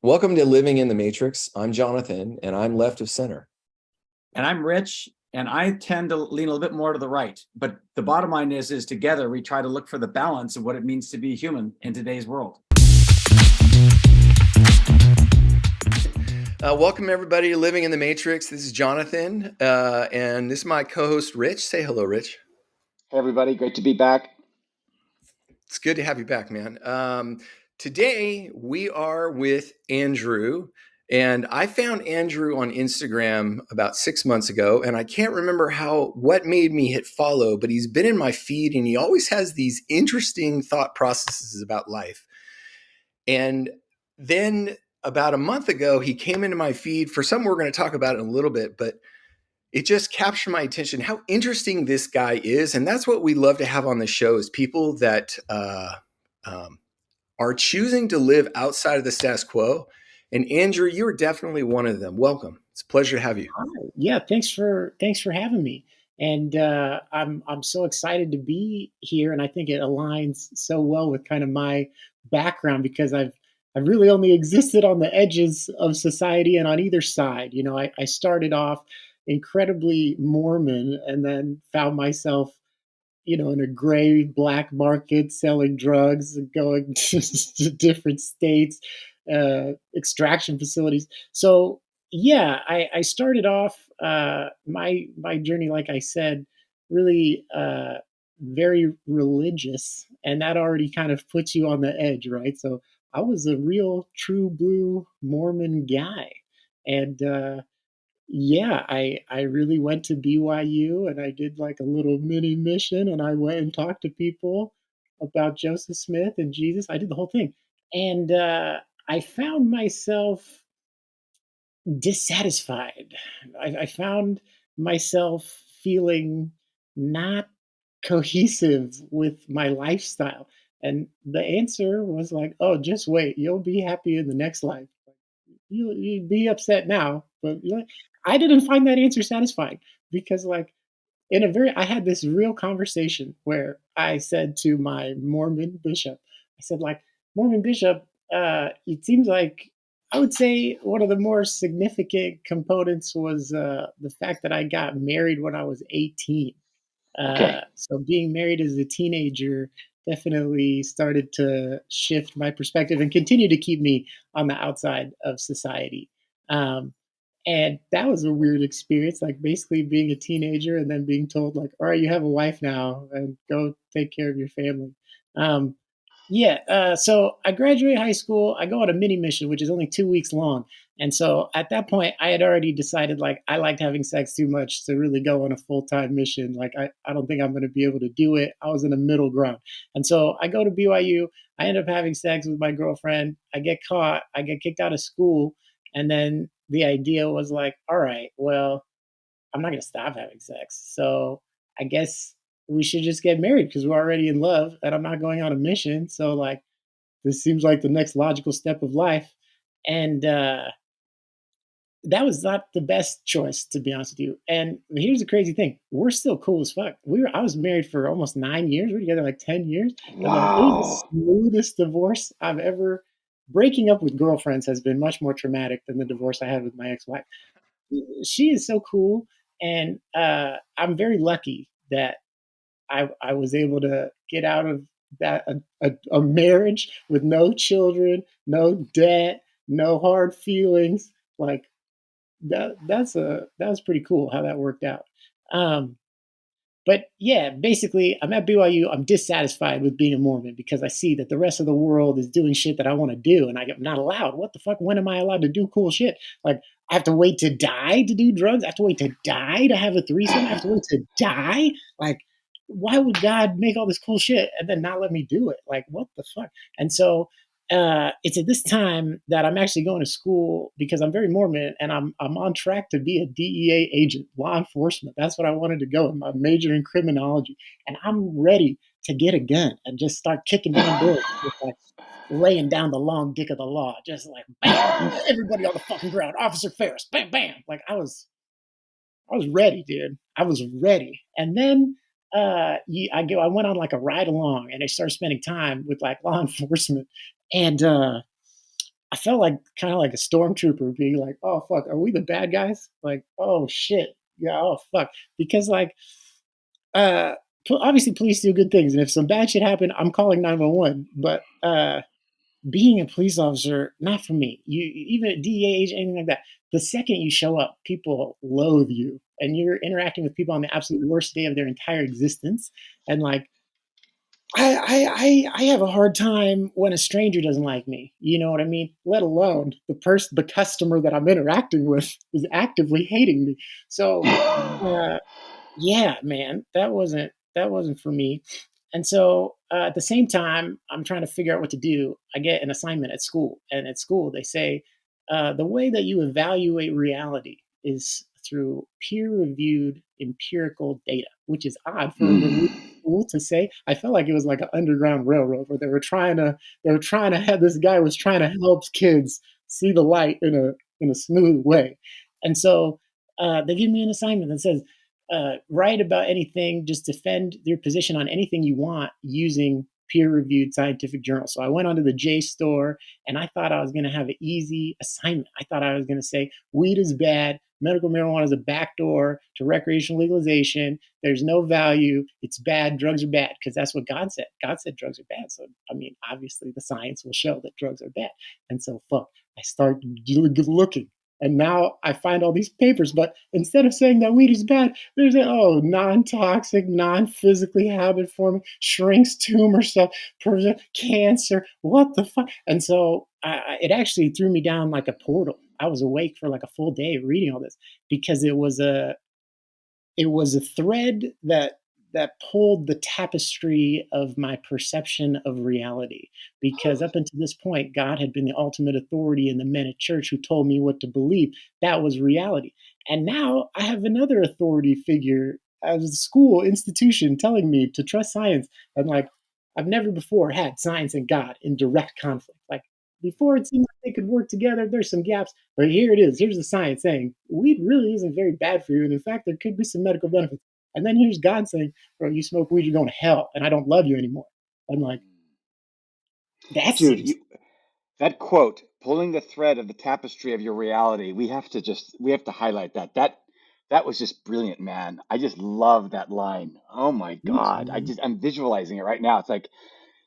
Welcome to Living in the Matrix. I'm Jonathan, and I'm left of center. And I'm Rich, and I tend to lean a little bit more to the right. But the bottom line is together we try to look for the balance of what it means to be human in today's world. Welcome, everybody, to Living in the Matrix. This is Jonathan, and this is my co-host, Rich. Say hello, Rich. Hey, everybody. Great to be back. It's good to have you back, man. Today, we are with Andrew, and I found Andrew on Instagram about 6 months ago, and I can't remember what made me hit follow, but he's been in my feed, and he always has these interesting thought processes about life. And then about a month ago, he came into my feed for something we're going to talk about in a little bit, but it just captured my attention how interesting this guy is. And that's what we love to have on the show is people that are choosing to live outside of the status quo. And Andrew, you are definitely one of them. Welcome. It's a pleasure to have you. Hi. Yeah, thanks for having me. And I'm so excited to be here, and I think it aligns so well with kind of my background because I've really only existed on the edges of society and on either side. You know, I started off incredibly Mormon and then found myself, in a gray black market selling drugs and going to different states, extraction facilities. So yeah, I started off my journey, like I said, really very religious, and that already kind of puts you on the edge, right? So I was a real true blue Mormon guy, and yeah, I really went to BYU and I did like a little mini mission and I went and talked to people about Joseph Smith and Jesus. I did the whole thing. And I found myself dissatisfied. I found myself feeling not cohesive with my lifestyle. And the answer was like, oh, just wait, you'll be happy in the next life. You'd be upset now, but I didn't find that answer satisfying because, like, I had this real conversation where I said to my Mormon bishop, I said, like, Mormon bishop, it seems like I would say one of the more significant components was the fact that I got married when I was 18. Okay. So being married as a teenager definitely started to shift my perspective and continue to keep me on the outside of society. Um, and that was a weird experience, like basically being a teenager and then being told, like, all right, you have a wife now and go take care of your family. Um, yeah, so I graduate high school. I go on a mini mission, which is only 2 weeks long. And so at that point, I had already decided like I liked having sex too much to really go on a full time mission. Like, I don't think I'm going to be able to do it. I was in a middle ground. And so I go to BYU. I end up having sex with my girlfriend. I get caught. I get kicked out of school. And then the idea was like, all right, well, I'm not going to stop having sex. So I guess we should just get married because we're already in love and I'm not going on a mission. So, like, this seems like the next logical step of life. And that was not the best choice, to be honest with you. And here's the crazy thing: we're still cool as fuck. I was married for almost 9 years. We were together like 10 years, and then it was Wow. the smoothest divorce I've ever. Breaking up with girlfriends has been much more traumatic than the divorce I had with my ex-wife. She is so cool, and I'm very lucky that I was able to get out of that a marriage with no children, no debt, no hard feelings. Like that was pretty cool how that worked out. Um, but yeah, basically, I'm at BYU. I'm dissatisfied with being a Mormon because I see that the rest of the world is doing shit that I want to do, and I'm not allowed. What the fuck? When am I allowed to do cool shit? Like, I have to wait to die to do drugs. I have to wait to die to have a threesome. I have to wait to die. Like, why would God make all this cool shit and then not let me do it? Like, what the fuck? And so it's at this time that I'm actually going to school because I'm very Mormon and I'm on track to be a DEA agent, law enforcement. That's what I wanted to go. I'm major in criminology, and I'm ready to get a gun and just start kicking down doors, just like laying down the long dick of the law, just like bam, everybody on the fucking ground, Officer Ferris, bam, bam. Like I was ready, dude. I was ready, and then I went on like a ride along, and I started spending time with like law enforcement, and I felt like kind of like a stormtrooper being like, oh fuck, are we the bad guys? Like, oh shit. Yeah, oh fuck. Because like uh obviously police do good things, and if some bad shit happened, I'm calling 911. But being a police officer, not for me. You even a DEA agent, anything like that. The second you show up, people loathe you, and you're interacting with people on the absolute worst day of their entire existence. And like, I have a hard time when a stranger doesn't like me. You know what I mean? Let alone the customer that I'm interacting with is actively hating me. So, uh, yeah, man, that wasn't for me. And so at the same time, I'm trying to figure out what to do. I get an assignment at school, and at school they say the way that you evaluate reality is through peer-reviewed empirical data, which is odd for a religious school to say. I felt like it was like an underground railroad where they were trying to have this guy was trying to help kids see the light in a smooth way. And so they give me an assignment that says write about anything, just defend your position on anything you want using peer-reviewed scientific journals. So I went onto the JSTOR, and I thought I was going to have an easy assignment. I thought I was going to say weed is bad, medical marijuana is a backdoor to recreational legalization. There's no value. It's bad. Drugs are bad, because that's what God said. God said drugs are bad. So I mean, obviously, the science will show that drugs are bad. And so, fuck, I start looking. And now I find all these papers, but instead of saying that weed is bad, there's non-toxic, non-physically habit-forming, shrinks tumor stuff, prevent cancer. What the fuck? And so it actually threw me down like a portal. I was awake for like a full day reading all this, because it was a thread that pulled the tapestry of my perception of reality. Because up until this point, God had been the ultimate authority, and the men at church who told me what to believe. That was reality. And now I have another authority figure as a school institution telling me to trust science. And like, I've never before had science and God in direct conflict. Like, before it seemed like they could work together. There's some gaps, but here it is. Here's the science saying weed really isn't very bad for you, and in fact, there could be some medical benefits. And then here's God saying, "Bro, you smoke weed, you're going to hell, and I don't love you anymore." I'm like, that Dude, seems that quote, pulling the thread of the tapestry of your reality, we have to highlight that. That was just brilliant, man. I just love that line. Oh my huge, God. man. I'm visualizing it right now. It's like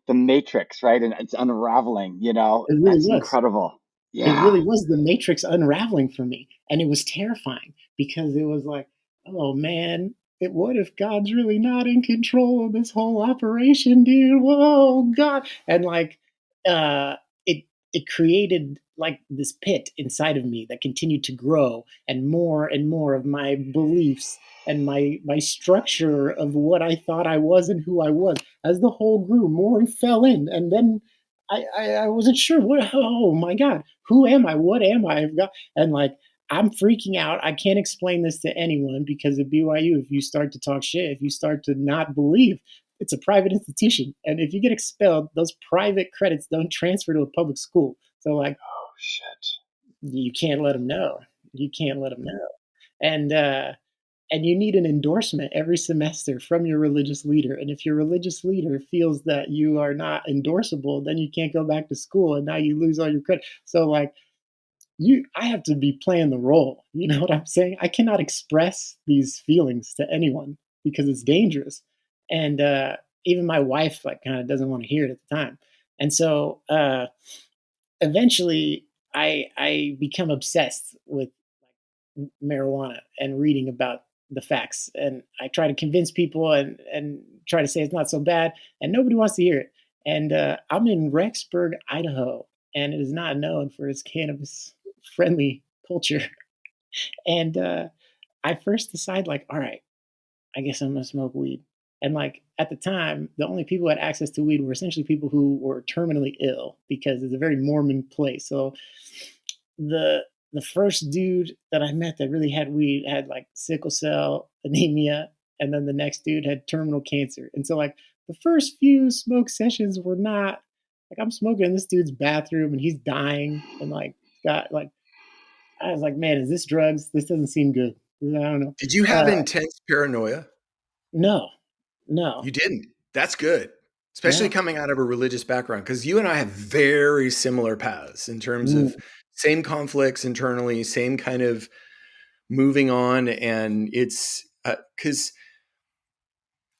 the Matrix, right? And it's unraveling, you know? It really That's was. incredible. It Yeah. really was the matrix unraveling for me, and it was terrifying, because it was like, oh man, what if God's really not in control of this whole operation, dude? Whoa, God. And like, uh it it created like this pit inside of me that continued to grow, and more of my beliefs and my structure of what I thought I was and who I was, as the whole grew more and fell in. And then I wasn't sure what. Oh my God, who am I? What am I? I've got, and like, I'm freaking out. I can't explain this to anyone, because at BYU, if you start to talk shit, if you start to not believe, it's a private institution, and if you get expelled, those private credits don't transfer to a public school. So like, Oh shit. you can't let them know. You can't let them know. And you need an endorsement every semester from your religious leader. And if your religious leader feels that you are not endorsable, then you can't go back to school, and now you lose all your credit. So like, I have to be playing the role. You know what I'm saying? I cannot express these feelings to anyone, because it's dangerous. And even my wife like kind of doesn't want to hear it at the time. And so eventually I become obsessed with marijuana and reading about the facts. And I try to convince people, and try to say it's not so bad, and nobody wants to hear it. And I'm in Rexburg, Idaho, and it is not known for its cannabis friendly culture. And I first decide like, all right, I guess I'm gonna smoke weed. And like at the time, the only people who had access to weed were essentially people who were terminally ill, because it's a very Mormon place. So the the first dude that I met that really had weed had like sickle cell anemia, and then the next dude had terminal cancer. And so like the first few smoke sessions were not like, I'm smoking in this dude's bathroom and he's dying, and like got like, I was like, man, is this drugs? This doesn't seem good. I don't know. Did you have intense paranoia? No, no. You didn't. That's good. especially coming out of a religious background, because you and I have very similar paths in terms Mm. of same conflicts internally, same kind of moving on. And it's because,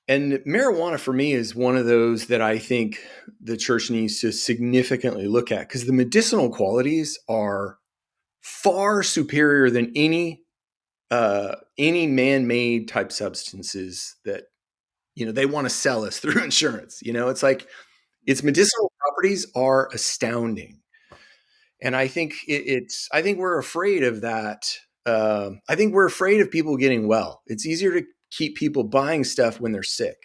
and marijuana for me is one of those that I think the church needs to significantly look at, because the medicinal qualities are far superior than any man-made type substances that they want to sell us through insurance. It's like its medicinal properties are astounding, and I think I think we're afraid of that. I think we're afraid of people getting well. It's easier to keep people buying stuff when they're sick.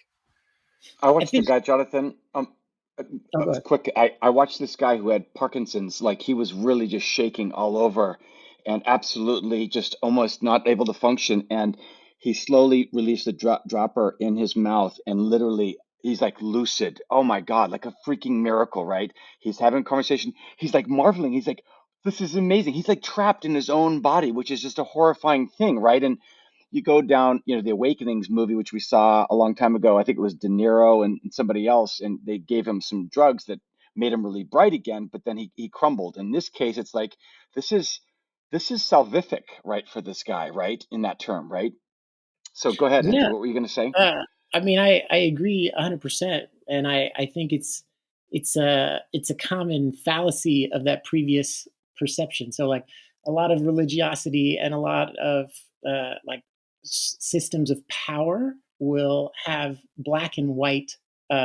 I I watched a think. guy, Jonathan. Oh, go ahead. Quick. I watched this guy who had Parkinson's. Like he was really just shaking all over, and absolutely just almost not able to function. And he slowly released the dropper in his mouth, and literally he's like lucid. Oh my God, like a freaking miracle, right? He's having a conversation. He's like marveling. He's like, this is amazing. He's like trapped in his own body, which is just a horrifying thing, right? And you go down, the Awakenings movie, which we saw a long time ago. I think it was De Niro and somebody else, and they gave him some drugs that made him really bright again, but then he crumbled. In this case, it's like this is salvific, right, for this guy, right, in that term, right? So go ahead, Yeah. Andrew. What were you going to say? I mean, I agree 100%, and I think it's a common fallacy of that previous perception. So like a lot of religiosity and a lot of like systems of power will have black and white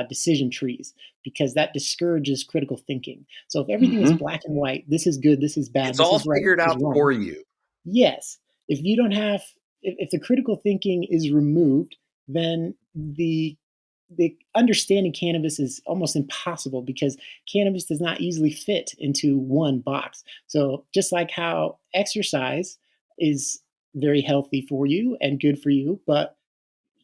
decision trees because that discourages critical thinking. So if everything is Mm-hmm. black and white, this is good, this is bad, It's this all is right, figured this is out wrong. for you. Yes. If you don't have, if the critical thinking is removed, then the understanding cannabis is almost impossible because cannabis does not easily fit into one box. So just like how exercise is very healthy for you and good for you, but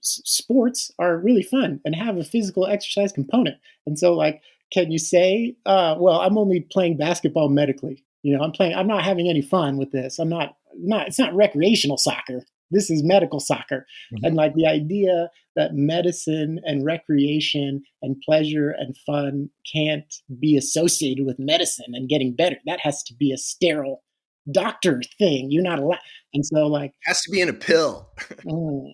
sports are really fun and have a physical exercise component. And so, like, can you say, well, I'm only playing basketball medically? I'm not having any fun with this. It's not recreational soccer. This is medical soccer. Mhm. And like the idea that medicine and recreation and pleasure and fun can't be associated with medicine and getting better. That has to be a sterile doctor thing. You're not allowed. And so, like, Has to be in a pill. mm, Well,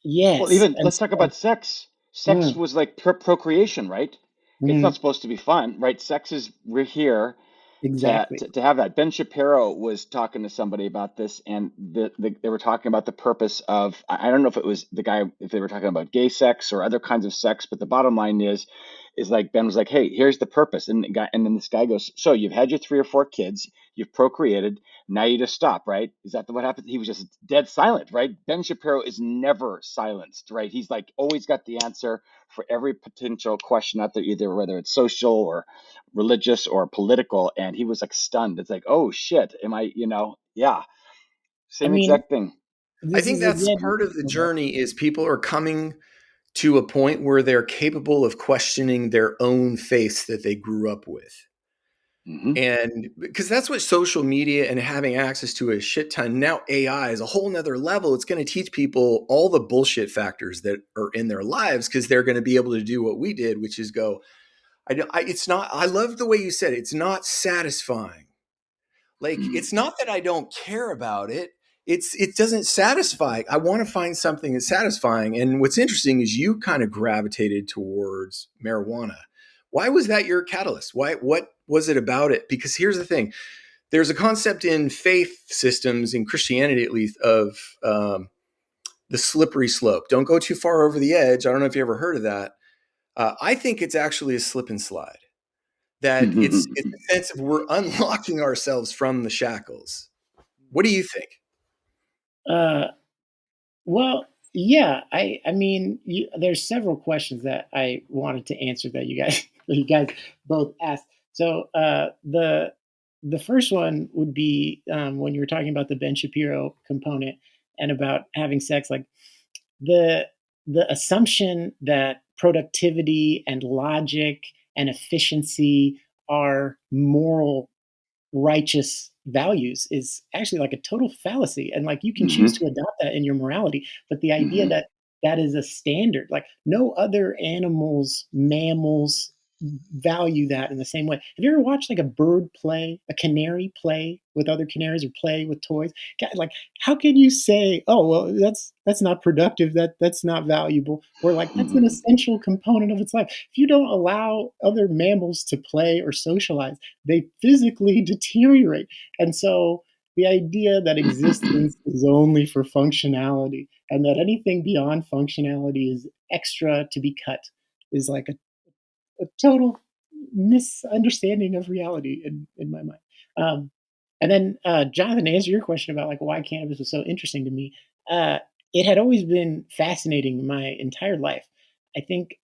yes. even And let's talk so, about sex. Sex mm, was like procreation, right? It's not mm, supposed to be fun, right? Sex is, we're here exactly. to have that. Ben Shapiro was talking to somebody about this, and they were talking about the purpose of, I don't know if it was the guy, if they were talking about gay sex or other kinds of sex, but the bottom line is like Ben was like, hey, here's the purpose. And then this guy goes, so you've had your 3 or 4 kids, you've procreated, now you just stop, right? Is that what happened? He was just dead silent, right? Ben Shapiro is never silenced, right? He's like always got the answer for every potential question out there, either whether it's social or religious or political. And he was like stunned. It's like, oh shit, am I, yeah, I same mean, exact thing. I this think is that's again. part of the journey is people are coming to a point where they're capable of questioning their own faith that they grew up with. Hmm. And because that's what social media and having access to a shit ton, now AI is a whole nother level. It's going to teach people all the bullshit factors that are in their lives because they're going to be able to do what we did, which is go, it's not, I love the way you said it. It's not satisfying. Like, Hmm. it's not that I don't care about it. It doesn't satisfy. I want to find something that's satisfying. And what's interesting is you kind of gravitated towards marijuana. Why was that your catalyst? What was it about it? Because here's the thing. There's a concept in faith systems, in Christianity at least, of the slippery slope. Don't go too far over the edge. I don't know if you ever heard of that. I think it's actually a slip and slide. That it's a sense of we're unlocking ourselves from the shackles. What do you think? Uh, well, yeah. I mean, there's several questions that I wanted to answer that you guys that you guys both asked. So the first one would be when you were talking about the Ben Shapiro component and about having sex, like the the assumption that productivity and logic and efficiency are moral righteous values is actually like a total fallacy, and like you can choose Hmm. to adopt that in your morality, but the idea Hmm. that that is a standard. Like no other animals, mammals value that in the same way. Have you ever watched like a bird play, a canary play with other canaries or play with toys? Like, how can you say, oh well, that's not productive, that's not valuable, or like that's an Mm-mm. essential component of its life? If you don't allow other mammals to play or socialize, they physically deteriorate. And so the idea that existence is only for functionality and that anything beyond functionality is extra to be cut is like a total misunderstanding of reality in my mind. Um, and then, Jonathan, to answer your question about like why cannabis was so interesting to me, uh, it had always been fascinating my entire life. I think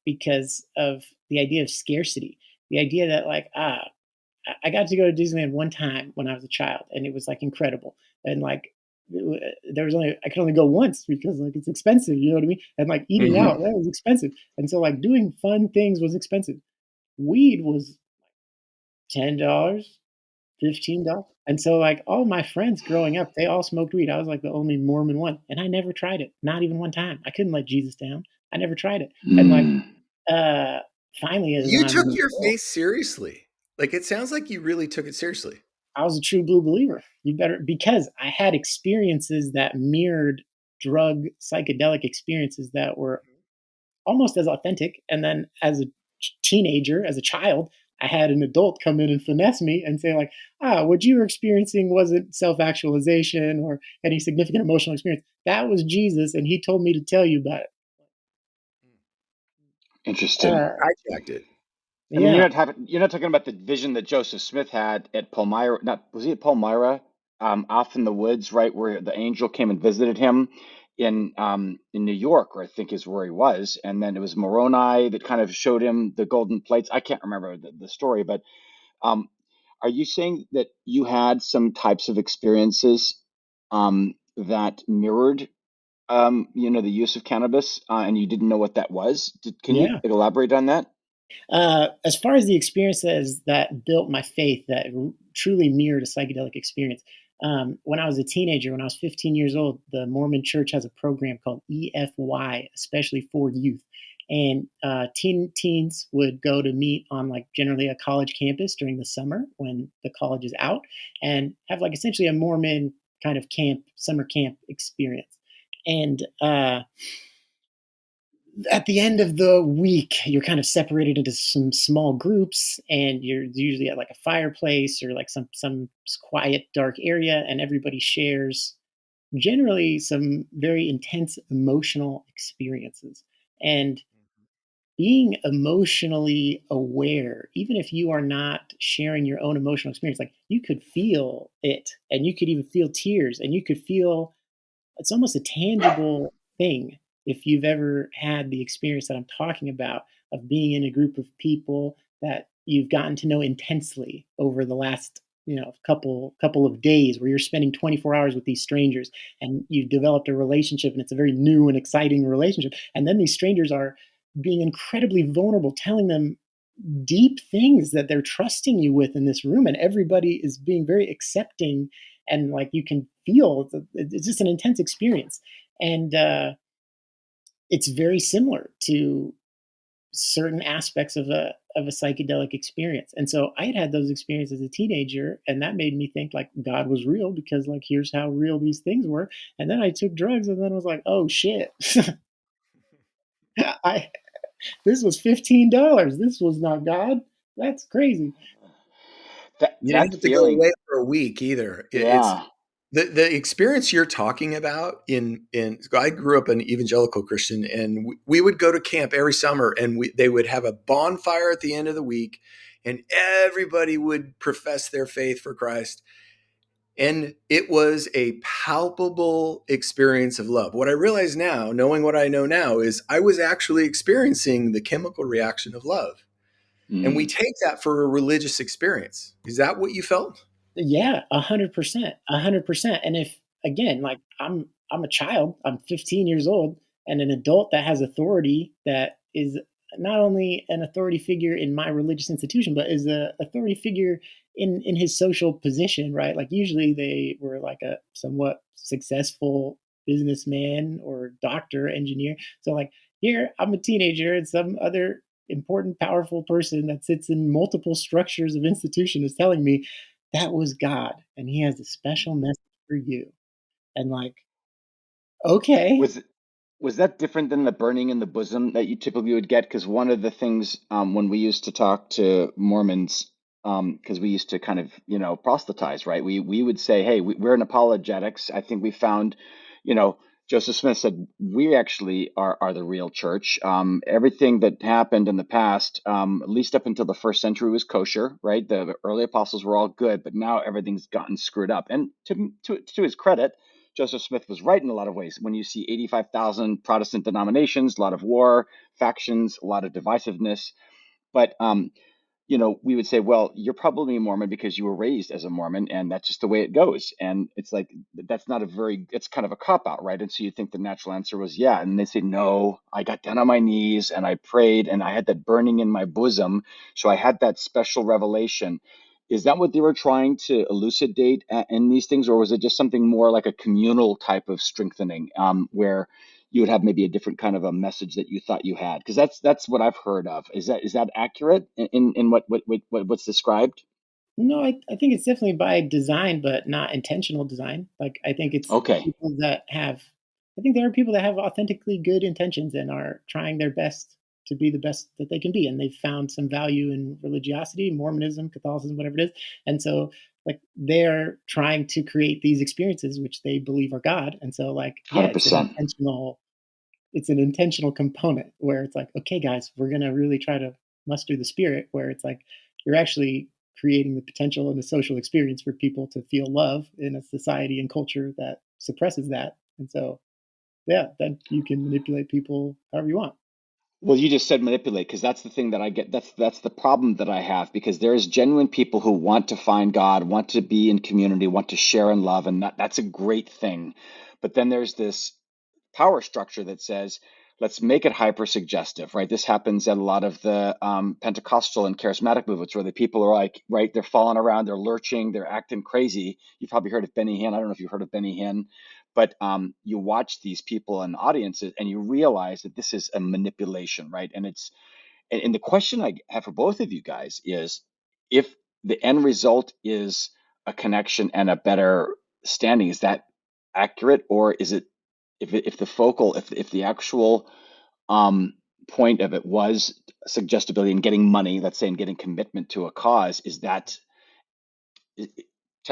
because of the idea of scarcity, the idea that like I got to go to Disneyland one time when I was a child, and it was like incredible. And like there was only I could only go once because like it's expensive, you know what I mean? And like eating Hmm. out that was expensive, and so like doing fun things was expensive. Weed was $10, $15, and so like all my friends growing up, they all smoked weed. I was like the only Mormon one, and I never tried it, not even one time. I couldn't let Jesus down. I never tried it, and like Mm. uh, finally, as You I'm took an your adult, faith seriously. Like it sounds like you really took it seriously. I was a true blue believer. You better because I had experiences that mirrored drug psychedelic experiences that were almost as authentic. And then as a teenager, as a child, I had an adult come in and finesse me and say like, what you were experiencing wasn't self-actualization or any significant emotional experience. That was Jesus, and he told me to tell you about it. Interesting. Hijacked it. I mean, Yeah, you're not talking about the vision that Joseph Smith had at Palmyra. Not was he at Palmyra, off in the woods, right, where the angel came and visited him in New York, or I think is where he was. And then it was Moroni that kind of showed him the golden plates. I can't remember the story, but um, are you saying that you had some types of experiences that mirrored, the use of cannabis, and you didn't know what that was? Can you yeah. elaborate on that? As far as the experiences that built my faith, that truly mirrored a psychedelic experience, when I was a teenager, when I was 15 years old, the Mormon Church has a program called EFY, especially for youth. And teens would go to meet on like generally a college campus during the summer when the college is out, and have like essentially a Mormon kind of summer camp experience. And at the end of the week, you're kind of separated into some small groups, and you're usually at like a fireplace or like some quiet, dark area, and everybody shares generally some very intense emotional experiences. And being emotionally aware, even if you are not sharing your own emotional experience, like you could feel it, and you could even feel tears, and you could feel it's almost a tangible thing if you've ever had the experience that I'm talking about of being in a group of people that you've gotten to know intensely over the last couple of days where you're spending 24 hours with these strangers and you've developed a relationship and it's a very new and exciting relationship, and then these strangers are being incredibly vulnerable, telling them deep things that they're trusting you with in this room, and everybody is being very accepting, and like you can feel it's just an intense experience. And it's very similar to certain aspects of a psychedelic experience. And so I had those experiences as a teenager, and that made me think like God was real, because like here's how real these things were. And then I took drugs, and then I was like, oh shit. I This was $15. This was not God. That's crazy. That You didn't that have to go feeling, away for a week either. It's yeah. the experience you're talking about in I grew up an evangelical Christian, and we would go to camp every summer, and they would have a bonfire at the end of the week, and everybody would profess their faith for Christ. And it was a palpable experience of love. What I realize now, knowing what I know now, is I was actually experiencing the chemical reaction of love. And we Mm. take that for a religious experience. Is that what you felt? Yeah, 100%, 100%. And if again, like I'm a child, I'm 15 years old, and an adult that has authority, that is not only an authority figure in my religious institution, but is a authority figure in his social position, right? Like usually they were like a somewhat successful businessman or doctor, engineer. So like here, I'm a teenager, and some other important, powerful person that sits in multiple structures of institution is telling me that was God, and He has a special message for you. And like, okay, Was was that different than the burning in the bosom that you typically would get? Because one of the things when we used to talk to Mormons, because we used to kind of, proselytize, right? We would say, hey, we're in apologetics. I think we found, you know, Joseph Smith said, we actually are the real church. Everything that happened in the past, at least up until the first century, was kosher, right? The early apostles were all good, but now everything's gotten screwed up. And to his credit, Joseph Smith was right in a lot of ways. When you see 85,000 Protestant denominations, a lot of war, factions, a lot of divisiveness. But we would say, well, you're probably a Mormon because you were raised as a Mormon, and that's just the way it goes. And it's like, it's kind of a cop out, right? And so you think the natural answer was, yeah. And they say, no, I got down on my knees and I prayed and I had that burning in my bosom. So I had that special revelation. Is that what they were trying to elucidate in these things? Or was it just something more like a communal type of strengthening, where you would have maybe a different kind of a message that you thought you had? Because that's what I've heard of. Is that accurate in what's described? no, I think it's definitely by design, but not intentional design. Like I think it's Okay, people that have, I think there are people that have authentically good intentions and are trying their best to be the best that they can be, and they've found some value in religiosity, Mormonism, Catholicism, whatever it is, and so like they're trying to create these experiences which they believe are God, and so like yeah, 100%. it's an intentional component where it's like, okay, guys, we're going to really try to muster the spirit where it's like you're actually creating the potential and the social experience for people to feel love in a society and culture that suppresses that. And so, yeah, then you can manipulate people however you want. Well, you just said manipulate, because that's the thing that I get. That's the problem that I have, because there's genuine people who want to find God, want to be in community, want to share in love, and that's a great thing. But then there's this power structure that says, let's make it hyper suggestive, right? This happens at a lot of the Pentecostal and charismatic movements where the people are like, right, they're falling around, they're lurching, they're acting crazy. You've probably heard of Benny Hinn. I don't know if you've heard of Benny Hinn, but you watch these people in audiences and you realize that this is a manipulation, right? And the question I have for both of you guys is, if the end result is a connection and a better standing, is that accurate? Or is it, if the actual point of it was suggestibility and getting money, let's say, and getting commitment to a cause, is that,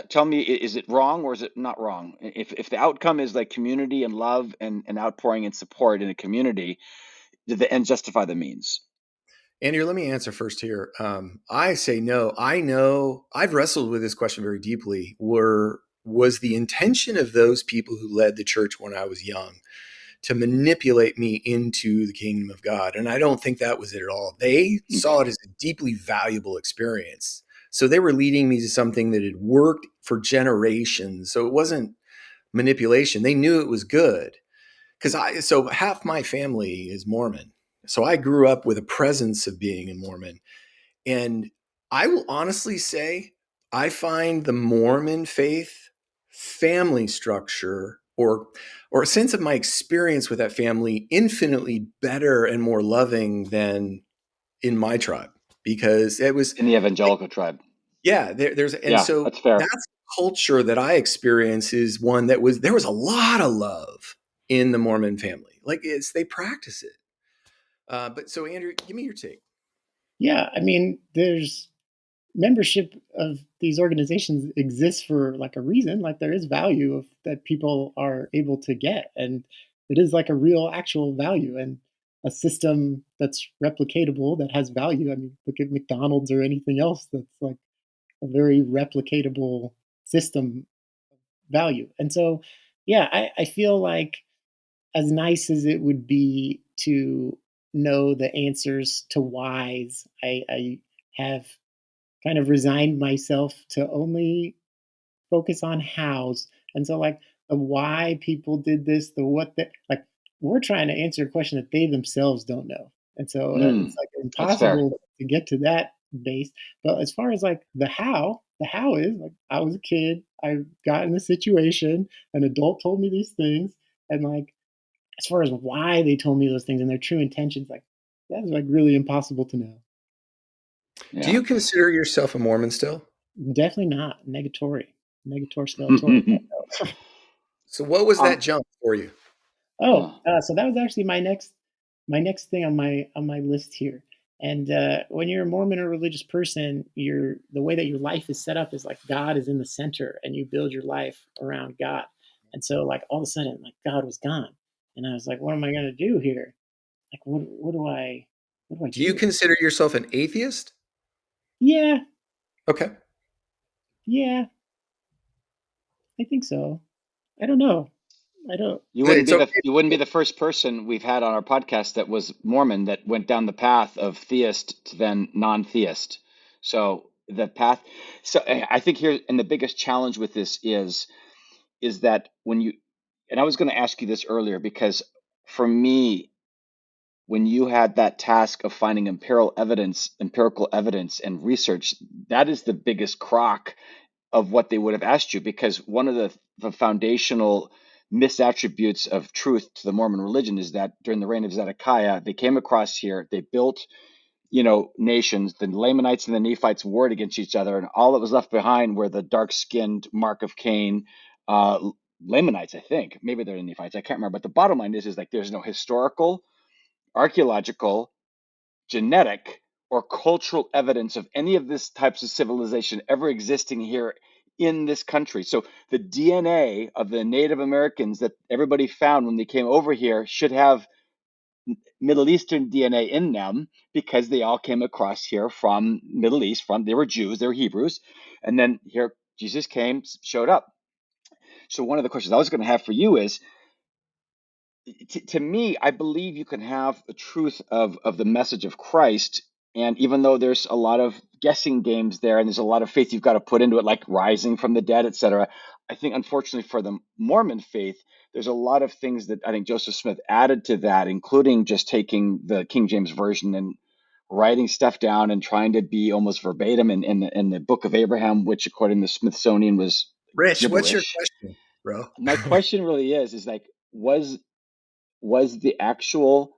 tell me, is it wrong or is it not wrong? If the outcome is like community and love and outpouring and support in a community, did the end justify the means? Andrew, let me answer first here. I say no. I know I've wrestled with this question very deeply. Was the intention of those people who led the church when I was young to manipulate me into the kingdom of God? And I don't think that was it at all. They saw Okay. it as a deeply valuable experience. So they were leading me to something that had worked for generations. So it wasn't manipulation. They knew it was good. So half my family is Mormon. So I grew up with a presence of being a Mormon. And I will honestly say, I find the Mormon faith family structure or a sense of my experience with that family infinitely better and more loving than in my tribe, because it was, In the evangelical tribe. yeah, and Yeah, so that's fair. that's culture that I experience is one there was a lot of love in the Mormon family. Like they practice it. But so Andrew, give me your take. Yeah, I mean, there's membership of these organizations exists for like a reason. Like there is value of that people are able to get, and it is like a real actual value and a system that's replicatable that has value. I mean, look at McDonald's or anything else that's like a very replicatable system value. And so, yeah, I feel like as nice as it would be to know the answers to whys, I have kind of resigned myself to only focus on hows. And so, like, the why people did this, the what, that, like, we're trying to answer a question that they themselves don't know. And so it's like That's fair. impossible to get to that base. But as far as like the how is like, I was a kid, I got in a situation, an adult told me these things, And like, as far as why they told me those things and their true intentions, like that's like really impossible to know. Do Yeah. you consider yourself a Mormon still? Definitely not negatory, negator skeletor. So what was that um, jump for you? Oh, yeah. so that was actually my next thing on my list here. And when you're a Mormon or religious person, the way that your life is set up is like God is in the center, and you build your life around God. And so, like all of a sudden, like God was gone, and I was like, "What am I gonna do here? Like, what do I Do you do?" consider yourself an atheist? Yeah, Okay. yeah, I think so. I don't know. I don't. It's okay. You wouldn't be the first person we've had on our podcast that was Mormon that went down the path of theist to then non-theist. So the path. So I think here, and the biggest challenge with this is that when you, and I was going to ask you this earlier because for me, when you had that task of finding empirical evidence and research, that is the biggest crock of what they would have asked you, because one of the foundational misattributes of truth to the Mormon religion is that during the reign of Zedekiah, they came across here, they built, nations. The Lamanites and the Nephites warred against each other, and all that was left behind were the dark-skinned mark of Cain, Lamanites, I think. Maybe they're the Nephites, I can't remember. But the bottom line is like there's no historical, archaeological, genetic, or cultural evidence of any of this types of civilization ever existing here in this country. So the DNA of the Native Americans that everybody found when they came over here should have Middle Eastern DNA in them because they all came across here from Middle East. They were Jews, they were Hebrews, and then here Jesus came, showed up. So one of the questions I was going to have for you is, to me, I believe you can have the truth of the message of Christ. And even though there's a lot of guessing games there and there's a lot of faith you've got to put into it, like rising from the dead, etc., I think, unfortunately, for the Mormon faith, there's a lot of things that I think Joseph Smith added to that, including just taking the King James Version and writing stuff down and trying to be almost verbatim in the Book of Abraham, which, according to Smithsonian, was Rich, what's your gibberish. question, bro? My question really is like, was the actual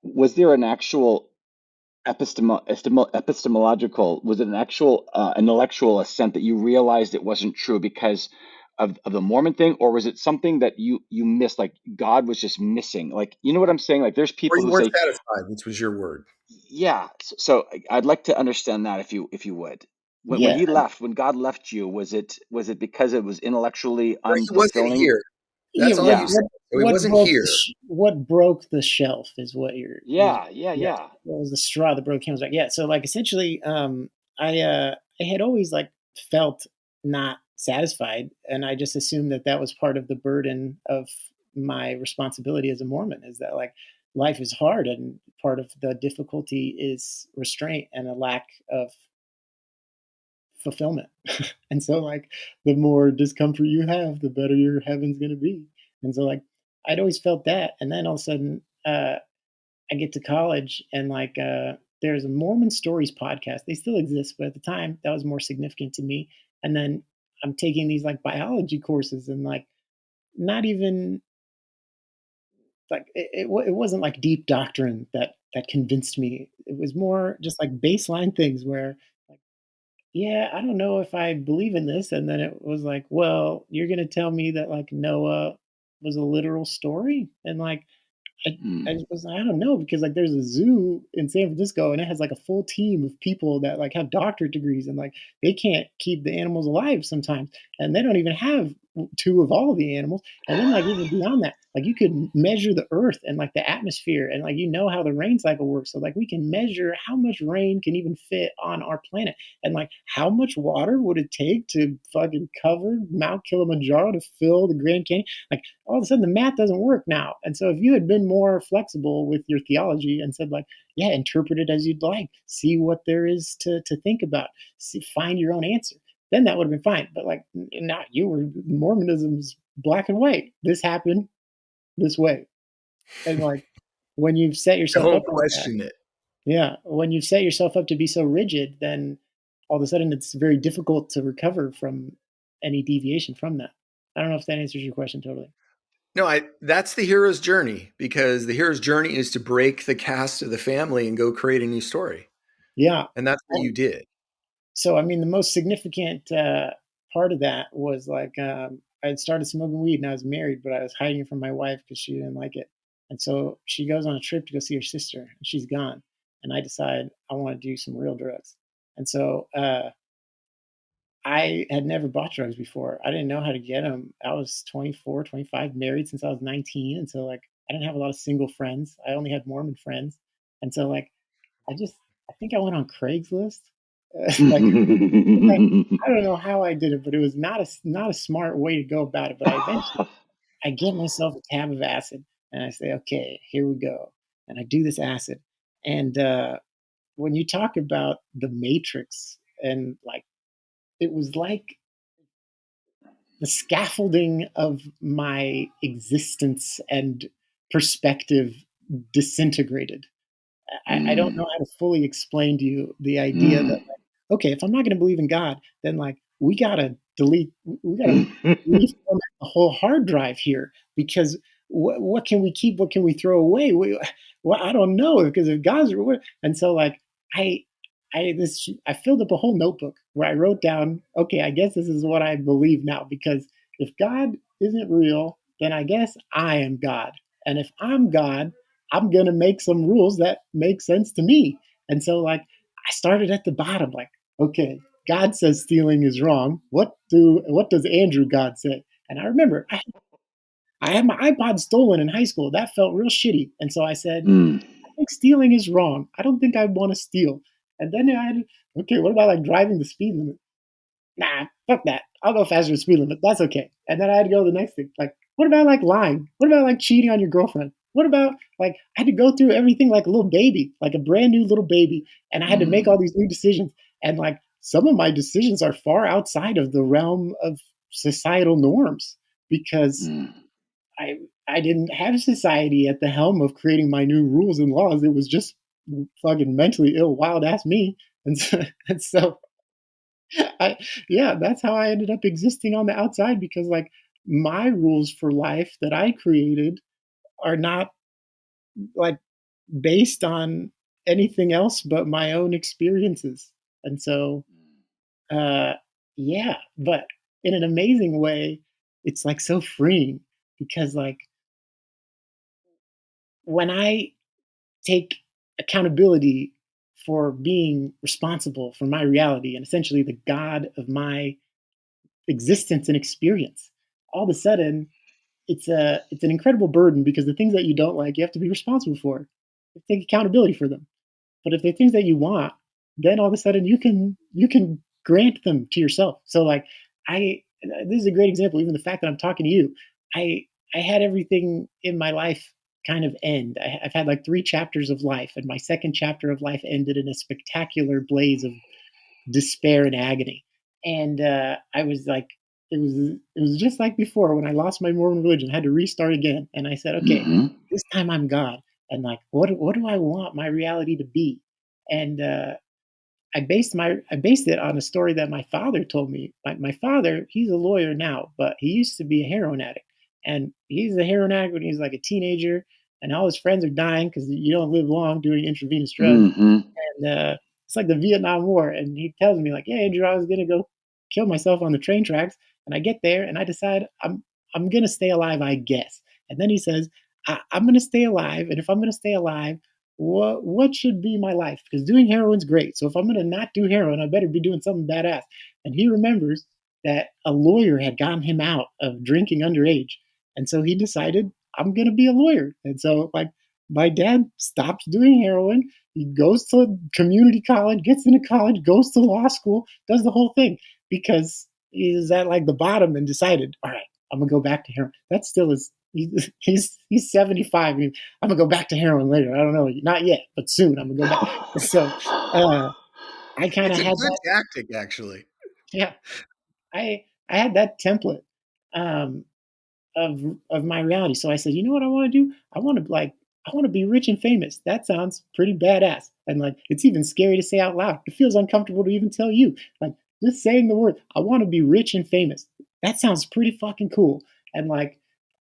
was there an actual epistemological, was it an actual intellectual assent that you realized it wasn't true because of the Mormon thing, or was it something that you missed, like God was just missing, like, you know what I'm saying? Like there's Or people you who weren't say, satisfied, which was your word. yeah. So I'd like to understand that, if you would. When Yeah, he left, when God left you, was it because it was intellectually Or he wasn't unfulfilling? here. yeah. That's all Yeah, you said. So he wasn't here. What broke the shelf is what you're is yeah, yeah, yeah. yeah. What was the straw that broke camel's back? Yeah. So like essentially, I had always like felt not satisfied, and I just assumed that that was part of the burden of my responsibility as a Mormon. Is that like life is hard, and part of the difficulty is restraint and a lack of fulfillment. And so like the more discomfort you have, the better your heaven's gonna be. And so like I'd always felt that. And then all of a sudden I get to college and like there's a Mormon Stories podcast. They still exist, but at the time that was more significant to me. And then I'm taking these like biology courses and like not even like it wasn't like deep doctrine that convinced me. It was more just like baseline things where like, yeah, I don't know if I believe in this. And then it was like, well, you're going to tell me that like Noah was a literal story? And like, I Hmm. was I don't know because like there's a zoo in San Francisco and it has like a full team of people that like have doctorate degrees and like they can't keep the animals alive sometimes and they don't even have two of all of the animals and then like even beyond that like you could measure the earth and like the atmosphere and like how the rain cycle works so like we can measure how much rain can even fit on our planet and like how much water would it take to fucking cover Mount Kilimanjaro to fill the Grand Canyon like all of a sudden the math doesn't work now. And so if you had been more flexible with your theology and said like, yeah, interpret it as you'd like, see what there is to think about, find your own answer, then that would have been fine. But like, now you were Mormonism's black and white. This happened this way. And like, when you've set yourself Don't up like that, question it. yeah, when you've set yourself up to be so rigid, then all of a sudden it's very difficult to recover from any deviation from that. I don't know if that answers your question totally. No, I that's the hero's journey, because the hero's journey is to break the cast of the family and go create a new story. Yeah. And that's what you did. So, I mean, the most significant part of that was like I had started smoking weed and I was married, but I was hiding it from my wife because she didn't like it. And so she goes on a trip to go see her sister, and she's gone. And I decide I want to do some real drugs. And so I had never bought drugs before. I didn't know how to get them. I was 24, 25, married since I was 19. And so, like, I didn't have a lot of single friends. I only had Mormon friends. And so, like, I think I went on Craigslist. Like, I don't know how I did it, but it was not a smart way to go about it. But I get myself a tab of acid, and I say, okay, here we go, and I do this acid. And when you talk about the Matrix, and like it was like the scaffolding of my existence and perspective disintegrated. I don't know how to fully explain to you the idea that, like, okay, if I'm not going to believe in God, then like we gotta reformat the whole hard drive here, because what can we keep? What can we throw away? Well, I don't know, because if God's and so like I I filled up a whole notebook where I wrote down, okay, I guess this is what I believe now, because if God isn't real, then I guess I am God, and if I'm God, I'm gonna make some rules that make sense to me. And so like I started at the bottom, like, okay, God says stealing is wrong. What does Andrew God say? And I remember I had my iPod stolen in high school. That felt real shitty. And so I said, I think stealing is wrong. I don't think I want to steal. And then I had, okay, what about like driving the speed limit? Nah, fuck that. I'll go faster than the speed limit. That's okay. And then I had to go to the next thing. Like, what about like lying? What about like cheating on your girlfriend? What about like I had to go through everything like a little baby, like a brand new little baby, and I had to make all these new decisions. And like some of my decisions are far outside of the realm of societal norms, because I I didn't have society at the helm of creating my new rules and laws. It was just fucking mentally ill, wild ass me. And so I, yeah, that's how I ended up existing on the outside, because like my rules for life that I created are not like based on anything else but my own experiences. And so uh yeah, but in an amazing way, it's like so freeing, because like when I take accountability for being responsible for my reality and essentially the god of my existence and experience, all of a sudden it's an incredible burden, because the things that you don't like, you have to be responsible for. You have to take accountability for them. But if they're things that you want, then all of a sudden you can grant them to yourself. So like I this is a great example. Even the fact that I'm talking to you, I I had everything in my life kind of end. I've had like 3 chapters of life, and my second chapter of life ended in a spectacular blaze of despair and agony. And I was like, it was just like before when I lost my Mormon religion. I had to restart again, and I said, okay, this time I'm God, and like, what do I want my reality to be? And I based it on a story that my father told me. My father, he's a lawyer now, but he used to be a heroin addict, and he's a heroin addict when he was like a teenager, and all his friends are dying because you don't live long doing intravenous drugs. And it's like the Vietnam War. And he tells me like, "Yeah, Andrew, I was gonna go kill myself on the train tracks, and I get there and I decide I'm gonna stay alive, I guess." And then he says, I'm gonna stay alive, and if I'm gonna stay alive, what should be my life? Because doing heroin's great. So if I'm gonna not do heroin, I better be doing something badass. And he remembers that a lawyer had gotten him out of drinking underage, and so he decided I'm gonna be a lawyer. And so like my dad stops doing heroin, he goes to community college, gets into college, goes to law school, does the whole thing, because he's at like the bottom and decided, all right, I'm gonna go back to heroin. That still is he's 75. I'm gonna go back to heroin later. I don't know, not yet, but soon I'm gonna go back. So uh, I kind of It's a had good that. tactic, actually. Yeah, I had that template um, of my reality. So I said, you know what I want to do? I want to be rich and famous. That sounds pretty badass. And like it's even scary to say out loud. It feels uncomfortable to even tell you. Like just saying the word, I want to be rich and famous. That sounds pretty fucking cool. And like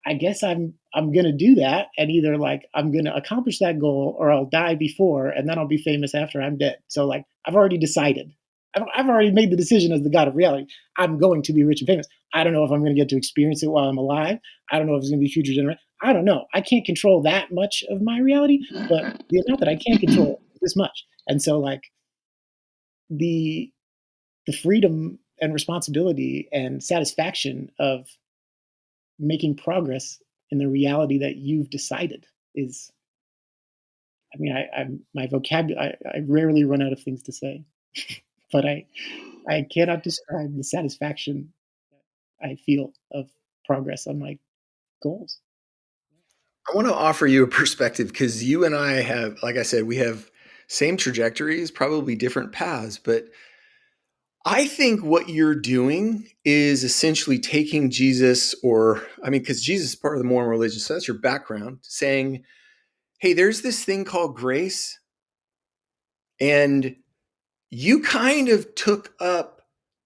I guess I'm gonna do that, and either like I'm gonna accomplish that goal or I'll die before, and then I'll be famous after I'm dead. So like I've already decided. I've already made the decision as the God of reality. I'm going to be rich and famous. I don't know if I'm going to get to experience it while I'm alive. I don't know if it's going to be future generation. I don't know. I can't control that much of my reality, but the amount that I can control is this much. And so like the the freedom and responsibility and satisfaction of making progress in the reality that you've decided is, I mean, I'm my vocabulary, I rarely run out of things to say, but I cannot describe the satisfaction I feel of progress on my goals. I want to offer you a perspective because you and I have, like I said, we have same trajectories, probably different paths, but I think what you're doing is essentially taking Jesus, or I mean, because Jesus is part of the Mormon religion, so that's your background, saying, hey, there's this thing called grace, and you kind of took up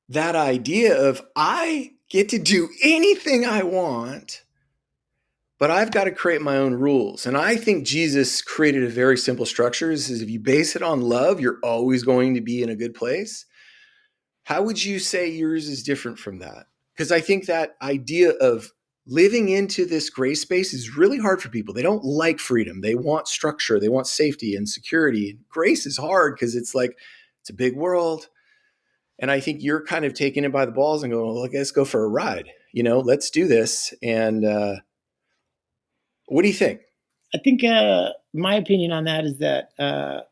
that idea of I get to do anything I want, but I've got to create my own rules. And I think Jesus created a very simple structure. This is if you base it on love, you're always going to be in a good place. How would you say yours is different from that? Because I think that idea of living into this gray space is really hard for people. They don't like freedom. They want structure. They want safety and security. Grace is hard because it's like, it's a big world. And I think you're kind of taking it by the balls and going, well, let's go for a ride. Let's do this. And what do you think? I think my opinion on that is that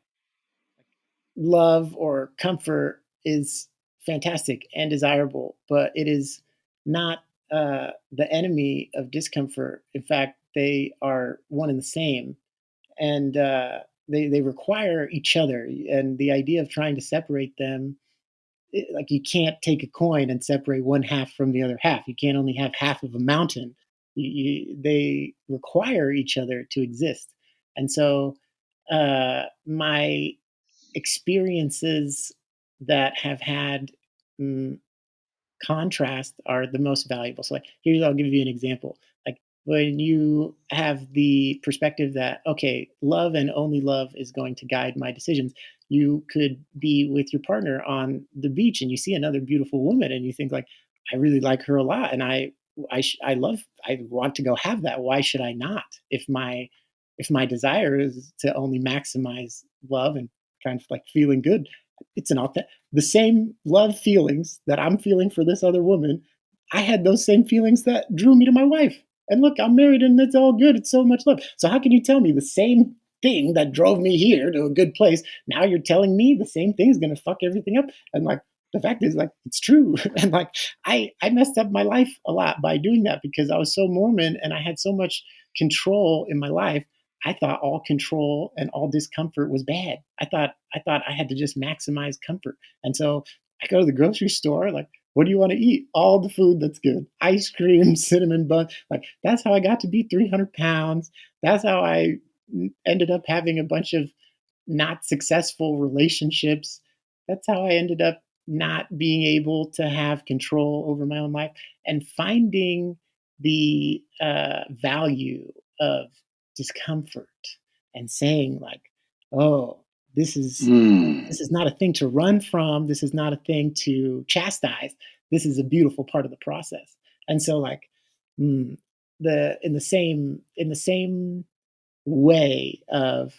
love or comfort is fantastic and desirable, but it is not the enemy of discomfort. In fact, they are one and the same, and they require each other. And the idea of trying to separate them, like you can't take a coin and separate one half from the other half. You can't only have half of a mountain. They require each other to exist, and so my experiences that have had mm, contrast are the most valuable. So, like, I'll give you an example. Like, when you have the perspective that, okay, love and only love is going to guide my decisions, you could be with your partner on the beach and you see another beautiful woman and you think, like, I really like her a lot. And I want to go have that. Why should I not? If my desire is to only maximize love and kind of like feeling good, it's an authentic, the same love feelings that I'm feeling for this other woman, I had those same feelings that drew me to my wife. And look, I'm married and it's all good. It's so much love. So how can you tell me the same thing that drove me here to a good place, now you're telling me the same thing is going to fuck everything up? And like, the fact is, like, it's true. And like, I messed up my life a lot by doing that because I was so Mormon and I had so much control in my life. I thought all control and all discomfort was bad. I thought I had to just maximize comfort. And so I go to the grocery store, like, what do you want to eat? All the food that's good. Ice cream, cinnamon bun. Like, that's how I got to be 300 pounds. That's how I ended up having a bunch of not successful relationships. That's how I ended up not being able to have control over my own life and finding the value of discomfort and saying, like, oh, this is Mm. this is not a thing to run from. This is not a thing to chastise. This is a beautiful part of the process. And so, like, in the same way of,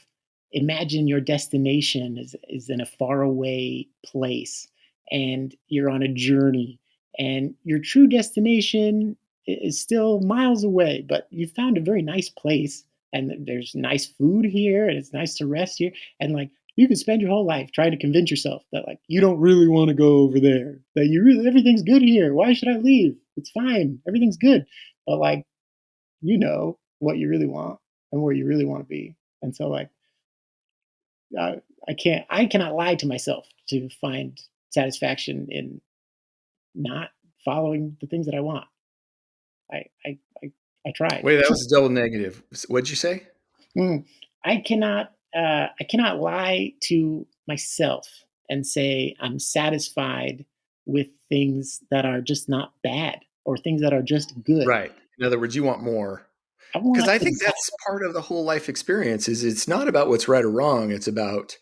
imagine your destination is in a faraway place and you're on a journey and your true destination is still miles away, but you found a very nice place and there's nice food here and it's nice to rest here, and like you could spend your whole life trying to convince yourself that, like, you don't really want to go over there, that everything's good here, why should I leave, it's fine, everything's good. But like, you know what you really want and where you really want to be. And so, like, I cannot lie to myself to find satisfaction in not following the things that I want. I tried. Wait, that was a double negative. What'd you say? Mm. I cannot lie to myself and say I'm satisfied with things that are just not bad or things that are just good. Right. In other words, you want more. I Because want I think exact. that's part of the whole life experience is it's not about what's right or wrong. It's about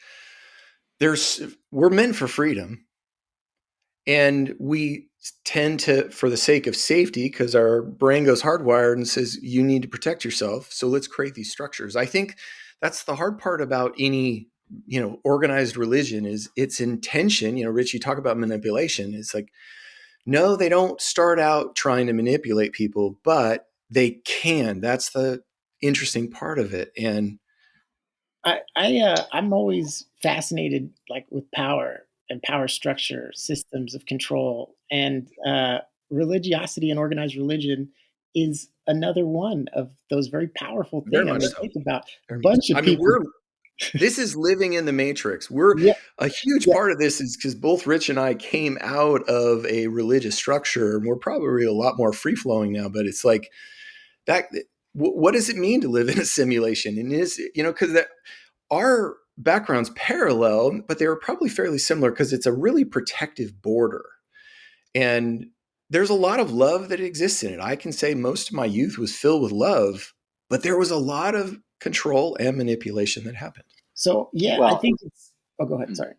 we're meant for freedom. And we tend to, for the sake of safety, because our brain goes hardwired and says, you need to protect yourself. So let's create these structures. I think that's the hard part about any, organized religion is its intention. Rich, you talk about manipulation. It's like, no, they don't start out trying to manipulate people, but they can. That's the interesting part of it. And I'm always fascinated like with power and power structure, systems of control, and religiosity and organized religion is another one of those very powerful very things. I much mean, so. think about a Very much bunch so. of I mean, people. this is living in the matrix. We're Yeah, a huge yeah. part of this is because both Rich and I came out of a religious structure, and we're probably a lot more free flowing now. But it's like that. What does it mean to live in a simulation? And is because our backgrounds parallel, but they were probably fairly similar because it's a really protective border, and there's a lot of love that exists in it. I can say most of my youth was filled with love, but there was a lot of control and manipulation that happened. So yeah, I Well, think it's. Oh, go ahead. Sorry.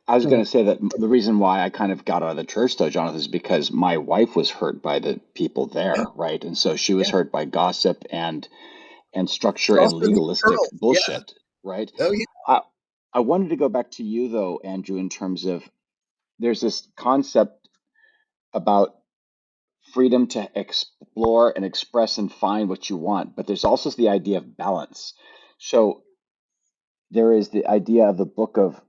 I was Go going ahead. to say that the reason why I kind of got out of the church, though, Jonathan, is because my wife was hurt by the people Yeah, there, right? And so she was yeah. hurt by gossip and It's structure and also in the legalistic world. Yeah. bullshit, right? Oh, yeah. I I wanted to go back to you though, Andrew, in terms of there's this concept about freedom to explore and express and find what you want, but there's also the idea of balance. So there is the idea of the book of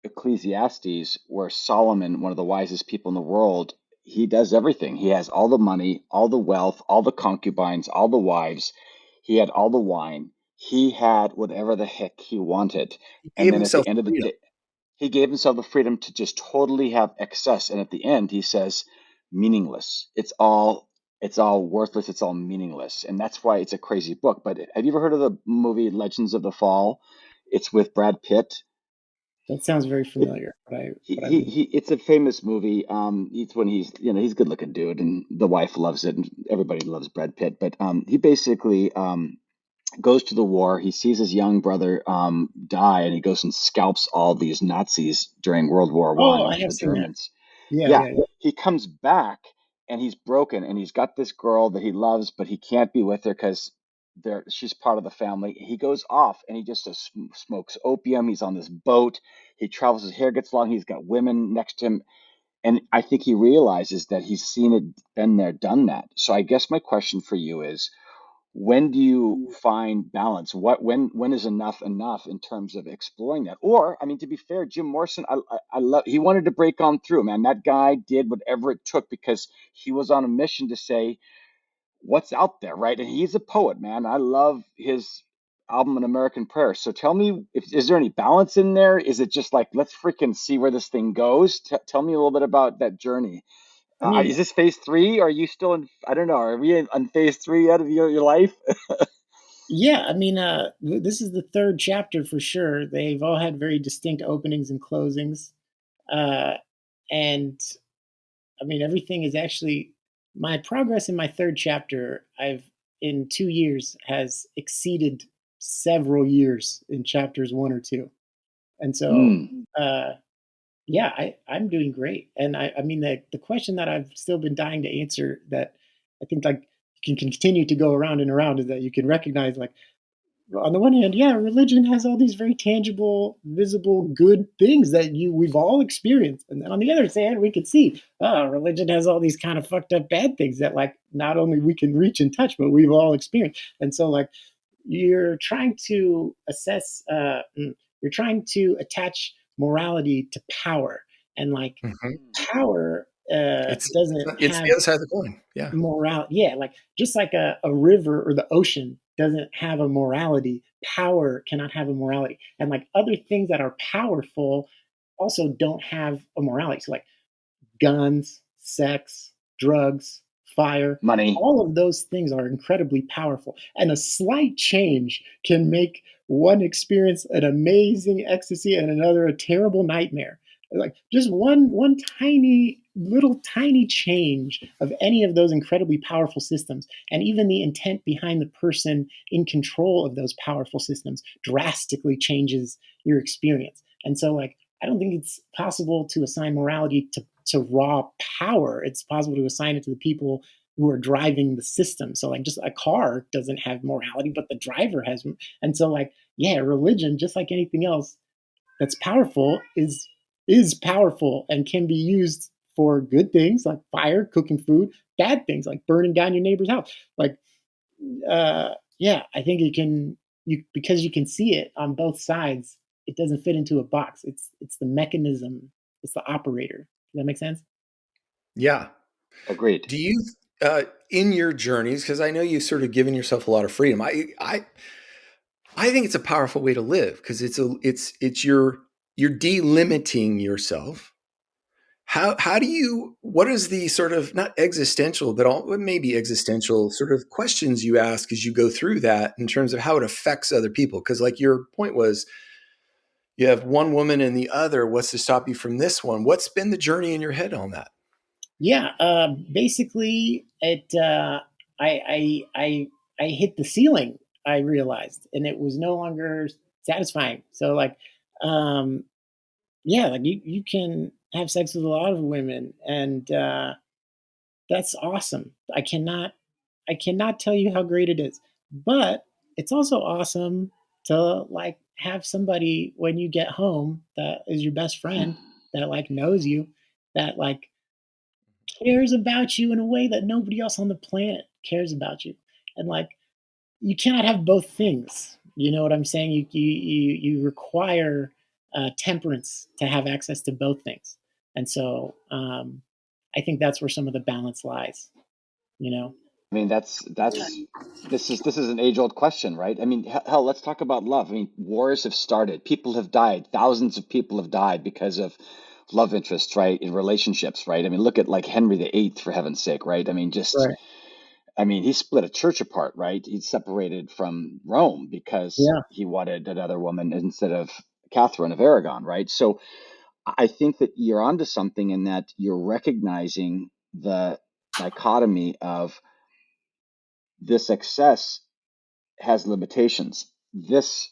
Ecclesiastes, where Solomon, one of the wisest people in the world, he does everything. He has all the money, all the wealth, all the concubines, all the wives. He had all the wine. He had whatever the heck he wanted. He And gave then at the himself end of the freedom. day, he gave himself the freedom to just totally have excess. And at the end, he says, meaningless. It's all worthless. It's all meaningless. And that's why it's a crazy book. But have you ever heard of the movie Legends of the Fall? It's with Brad Pitt. That sounds very It, familiar. But I he mean, he it's a famous movie. It's when he's a good looking dude and the wife loves it and everybody loves Brad Pitt. But he basically goes to the war. He sees his young brother die and he goes and scalps all these Nazis during World War I, oh, I which are have the seen that. Germans. Yeah, Yeah, yeah, yeah. he comes back and he's broken and he's got this girl that he loves, but he can't be with her because she's part of the family. He goes off and he just smokes opium. He's on this boat. He travels. His hair gets long. He's got women next to him, and I think he realizes that he's seen it, been there, done that. So I guess my question for you is, when do you find balance? When is enough enough in terms of exploring that? Or, I mean, to be fair, Jim Morrison, I love. He wanted to break on through, man. That guy did whatever it took because he was on a mission to say what's out there, right? And he's a poet, man. I love his album An American Prayer. So tell me, if is there any balance in there? Is it just like let's freaking see where this thing goes? Tell me a little bit about that journey. I mean, Is this phase three? Are you still in? I don't know. Are we on phase three out of your life? yeah, I mean, this is the third chapter for sure. They've all had very distinct openings and closings, uh, and I mean, everything is actually my progress in my third chapter. I've in 2 years has exceeded several years in chapters one or two, and so Mm. uh, yeah, I'm doing great. And I mean, the question that I've still been dying to answer that I think like can continue to go around and around is that you can recognize like on the one hand, yeah, religion has all these very tangible, visible, good things that we've all experienced, and then on the other hand, we can see, religion has all these kind of fucked up bad things that like not only we can reach and touch, but we've all experienced. And so, like, you're trying to assess, you're trying to attach morality to power, and like Mhm. power It's doesn't it's have the other side of the coin. Yeah. morality. Yeah, like just like a river or the ocean doesn't have a morality, power cannot have a morality. And like other things that are powerful also don't have a morality. So like guns, sex, drugs, fire, Money. all of those things are incredibly powerful. And a slight change can make one experience an amazing ecstasy and another a terrible nightmare. Like just one tiny little tiny change of any of those incredibly powerful systems, and even the intent behind the person in control of those powerful systems, drastically changes your experience. And so, like, I don't think it's possible to assign morality to raw power. It's possible to assign it to the people who are driving the system. So, like, just a car doesn't have morality, but the driver has. And so, like, yeah, religion, just like anything else that's powerful, is powerful and can be used for good things like fire, cooking food, bad things like burning down your neighbor's house. Like, yeah, I think it can, because you can see it on both sides. It doesn't fit into a box. It's the mechanism. It's the operator. Does that make sense? Yeah. Agreed. Do you, in your journeys, because I know you've sort of given yourself a lot of freedom. I think it's a powerful way to live because it's you're delimiting yourself. How do you, what is the sort of, not existential, but all maybe existential sort of questions you ask as you go through that in terms of how it affects other people? Because like your point was, you have one woman and the other. What's to stop you from this one? What's been the journey in your head on that? Yeah, basically, I hit the ceiling. I realized, and it was no longer satisfying. So, like, um, yeah, like you can have sex with a lot of women, and that's awesome. I cannot tell you how great it is, but it's also awesome to, like, have somebody when you get home that is your best friend, that, like, knows you, that, like, cares about you in a way that nobody else on the planet cares about you. And, like, you cannot have both things. You know what I'm saying? You require temperance to have access to both things. And so, I think that's where some of the balance lies. You know? I mean, this is an age-old question, right? I mean, hell, let's talk about love. I mean, wars have started. People have died. Thousands of people have died because of love interests, right? In relationships, right? I mean, look at like Henry VIII, for heaven's sake, right? I mean, just, Right. I mean, he split a church apart, right? He separated from Rome because Yeah. he wanted another woman instead of Catherine of Aragon, right? So I think that you're onto something in that you're recognizing the dichotomy of this excess has limitations. This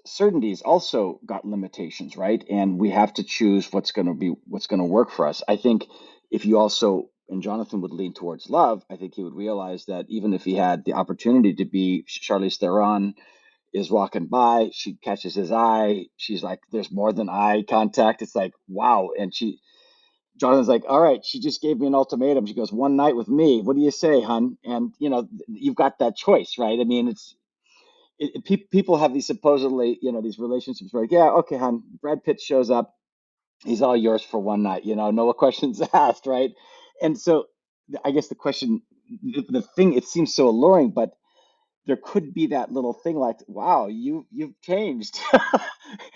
certainty's also got limitations, right? And we have to choose what's going to work for us. I think if you also, and Jonathan would lean towards love, I think he would realize that even if he had the opportunity to be Charlize Theron is walking by, she catches his eye, she's like, there's more than eye contact. It's like, wow. And Jonathan's like, all right, she just gave me an ultimatum. She goes, one night with me. What do you say, hun? And you've got that choice, right? I mean, people have these supposedly, these relationships where, yeah, okay, hon, Brad Pitt shows up, he's all yours for one night, no questions asked, right? And so I guess the question, the thing, it seems so alluring, but there could be that little thing like, wow, you've changed.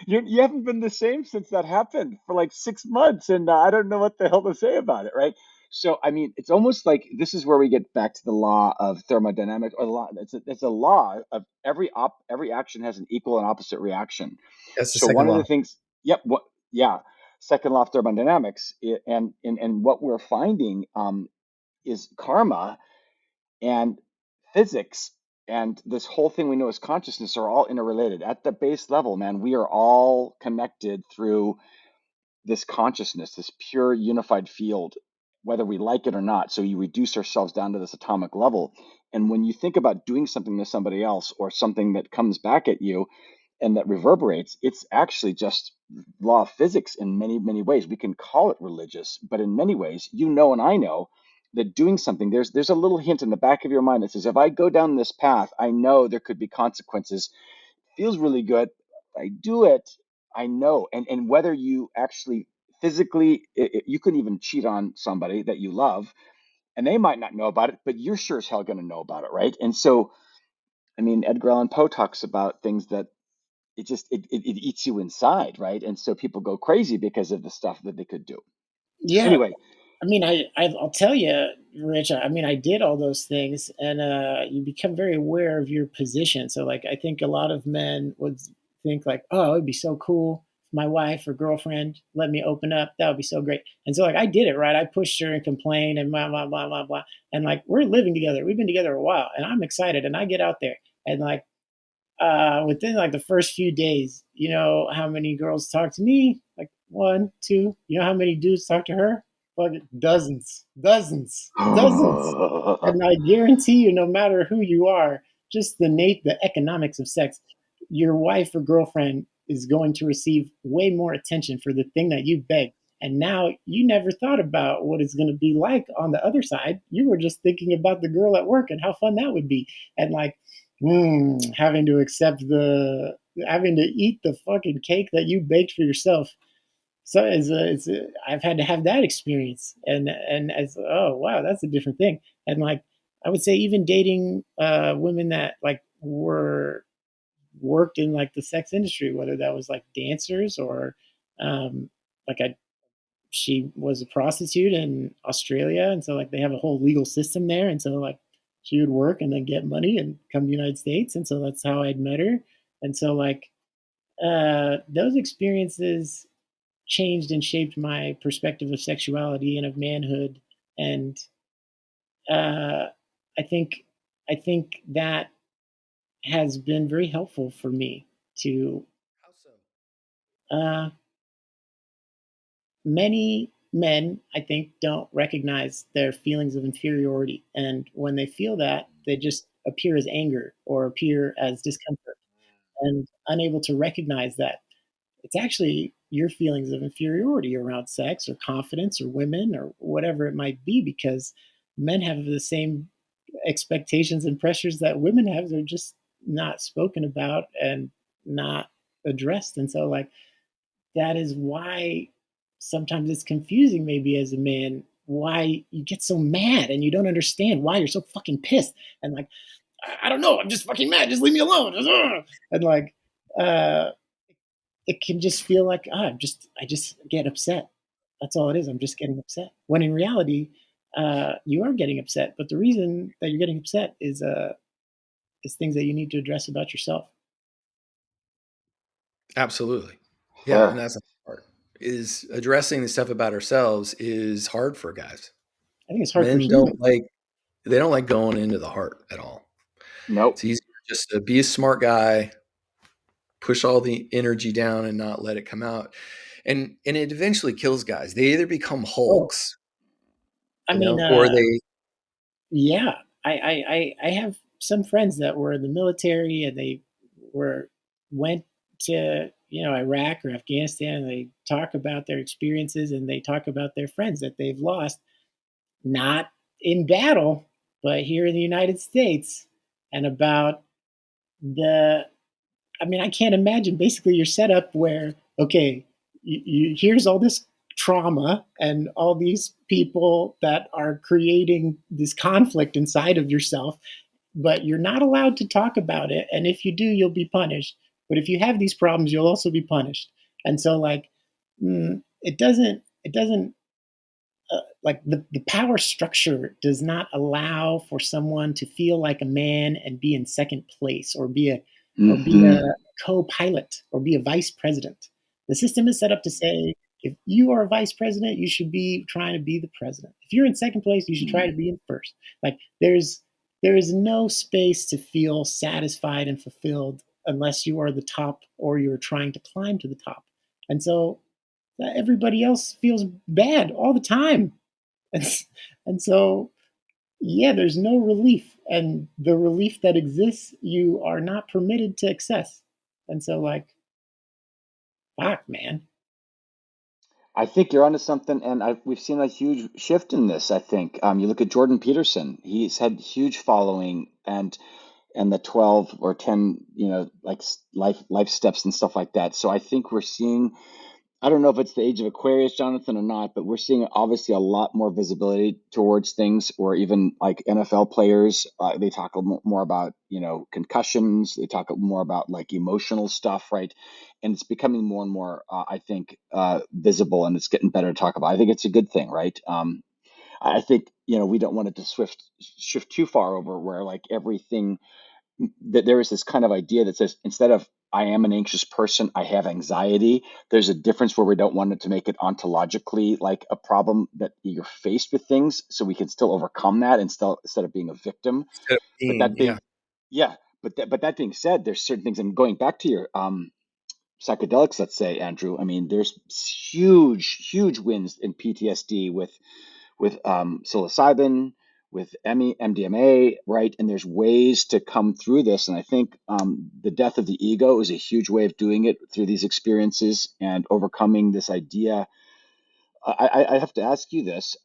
You haven't been the same since that happened for like 6 months, and I don't know what the hell to say about it, right? So I mean, it's almost like this is where we get back to the law of thermodynamics, or the law. It's a law of every action has an equal and opposite reaction. That's the So second one of the law. things, yep, yeah, second law of thermodynamics, and what we're finding is karma and physics and this whole thing we know as consciousness are all interrelated. At the base level, man, we are all connected through this consciousness, this pure unified field, whether we like it or not. So you reduce ourselves down to this atomic level. And when you think about doing something to somebody else or something that comes back at you and that reverberates, it's actually just law of physics in many, many ways. We can call it religious, but in many ways, and I know that doing something, there's a little hint in the back of your mind that says, if I go down this path, I know there could be consequences. Feels really good. I do it. I know. And whether you actually physically, you can even cheat on somebody that you love, and they might not know about it, but you're sure as hell going to know about it, right? And so, I mean, Edgar Allan Poe talks about things that it eats you inside, right? And so people go crazy because of the stuff that they could do. Yeah. Anyway, I mean, I'll tell you, Rich. I mean, I did all those things, and you become very aware of your position. So, like, I think a lot of men would think like, "Oh, it'd be so cool my wife or girlfriend let me open up, that would be so great. And so like I did it, right? I pushed her and complained and blah blah blah blah blah. And like we're living together. We've been together a while, and I'm excited. And I get out there, and like within like the first few days, you know how many girls talk to me? Like one, two. You know how many dudes talk to her? Like dozens, dozens, dozens. And I guarantee you, no matter who you are, just the economics of sex, your wife or girlfriend is going to receive way more attention for the thing that you begged. And now you never thought about what it's going to be like on the other side. You were just thinking about the girl at work and how fun that would be. And like, having to having to eat the fucking cake that you baked for yourself. So I've had to have that experience, and as oh wow, that's a different thing. And like I would say, even dating women that like were worked in like the sex industry, whether that was like dancers or um, like she was a prostitute in Australia, and so like they have a whole legal system there, and so like she would work and then get money and come to the United States, and so that's how I'd met her, and so like those experiences changed and shaped my perspective of sexuality and of manhood, and uh, I think I think that has been very helpful for me to How so? uh, many men, I think, don't recognize their feelings of inferiority. And when they feel that, they just appear as anger or appear as discomfort and unable to recognize that it's actually your feelings of inferiority around sex or confidence or women or whatever it might be, because men have the same expectations and pressures that women have. They're just not spoken about and not addressed. And so, like, that is why sometimes it's confusing, maybe as a man, why you get so mad and you don't understand why you're so fucking pissed. And like, I don't know, I'm just fucking mad. Just leave me alone. And like, uh, it can just feel like I just get upset. That's all it is. I'm just getting upset. When in reality, you are getting upset, but the reason that you're getting upset is things that you need to address about yourself. Absolutely. Yeah, and Sure. that's the part. Is addressing the stuff about ourselves is hard for guys. I think it's hard for Men don't humans. like they don't like going into the heart at all. It's Nope. easier just to be a smart guy, push all the energy down and not let it come out. And it eventually kills guys. They either become Oh, hulks, I mean, or they yeah, I have some friends that were in the military and they went to Iraq or Afghanistan, and they talk about their experiences and they talk about their friends that they've lost, not in battle, but here in the United States, and about the I mean, I can't imagine. Basically, you're set up where, okay, here's all this trauma and all these people that are creating this conflict inside of yourself, but you're not allowed to talk about it. And if you do, you'll be punished. But if you have these problems, you'll also be punished. And so, like, it doesn't like the power structure does not allow for someone to feel like a man and be in second place or be a Hmm. co-pilot or be a vice president. The system is set up to say if you are a vice president, you should be trying to be the president. If you're in second place, you should try to be in first. Like there is no space to feel satisfied and fulfilled unless you are the top or you're trying to climb to the top. And so everybody else feels bad all the time. And, and so, yeah, there's no relief. And the relief that exists, you are not permitted to access. And so, like, fuck, man. I think you're onto something, and we've seen a huge shift in this. I think you look at Jordan Peterson; he's had huge following, and the 12 or 10, like life steps and stuff like that. So I think we're seeing. I don't know if it's the age of Aquarius, Jonathan, or not, but we're seeing obviously a lot more visibility towards things, or even like NFL players. They talk more about, concussions. They talk more about like emotional stuff, right? And it's becoming more and more, I think, visible, and it's getting better to talk about. I think it's a good thing, right? I think, we don't want it to shift too far over where like everything that there is this kind of idea that says instead of I am an anxious person. I have anxiety. There's a difference where we don't want it to make it ontologically like a problem that you're faced with things, so we can still overcome that and still instead of being a victim. Instead of But being, that yeah. being, yeah, but that being said, there's certain things. And going back to your psychedelics, let's say, Andrew. I mean, there's huge wins in PTSD with psilocybin, with MDMA, right? And there's ways to come through this. And I think the death of the ego is a huge way of doing it through these experiences and overcoming this idea. I have to ask you this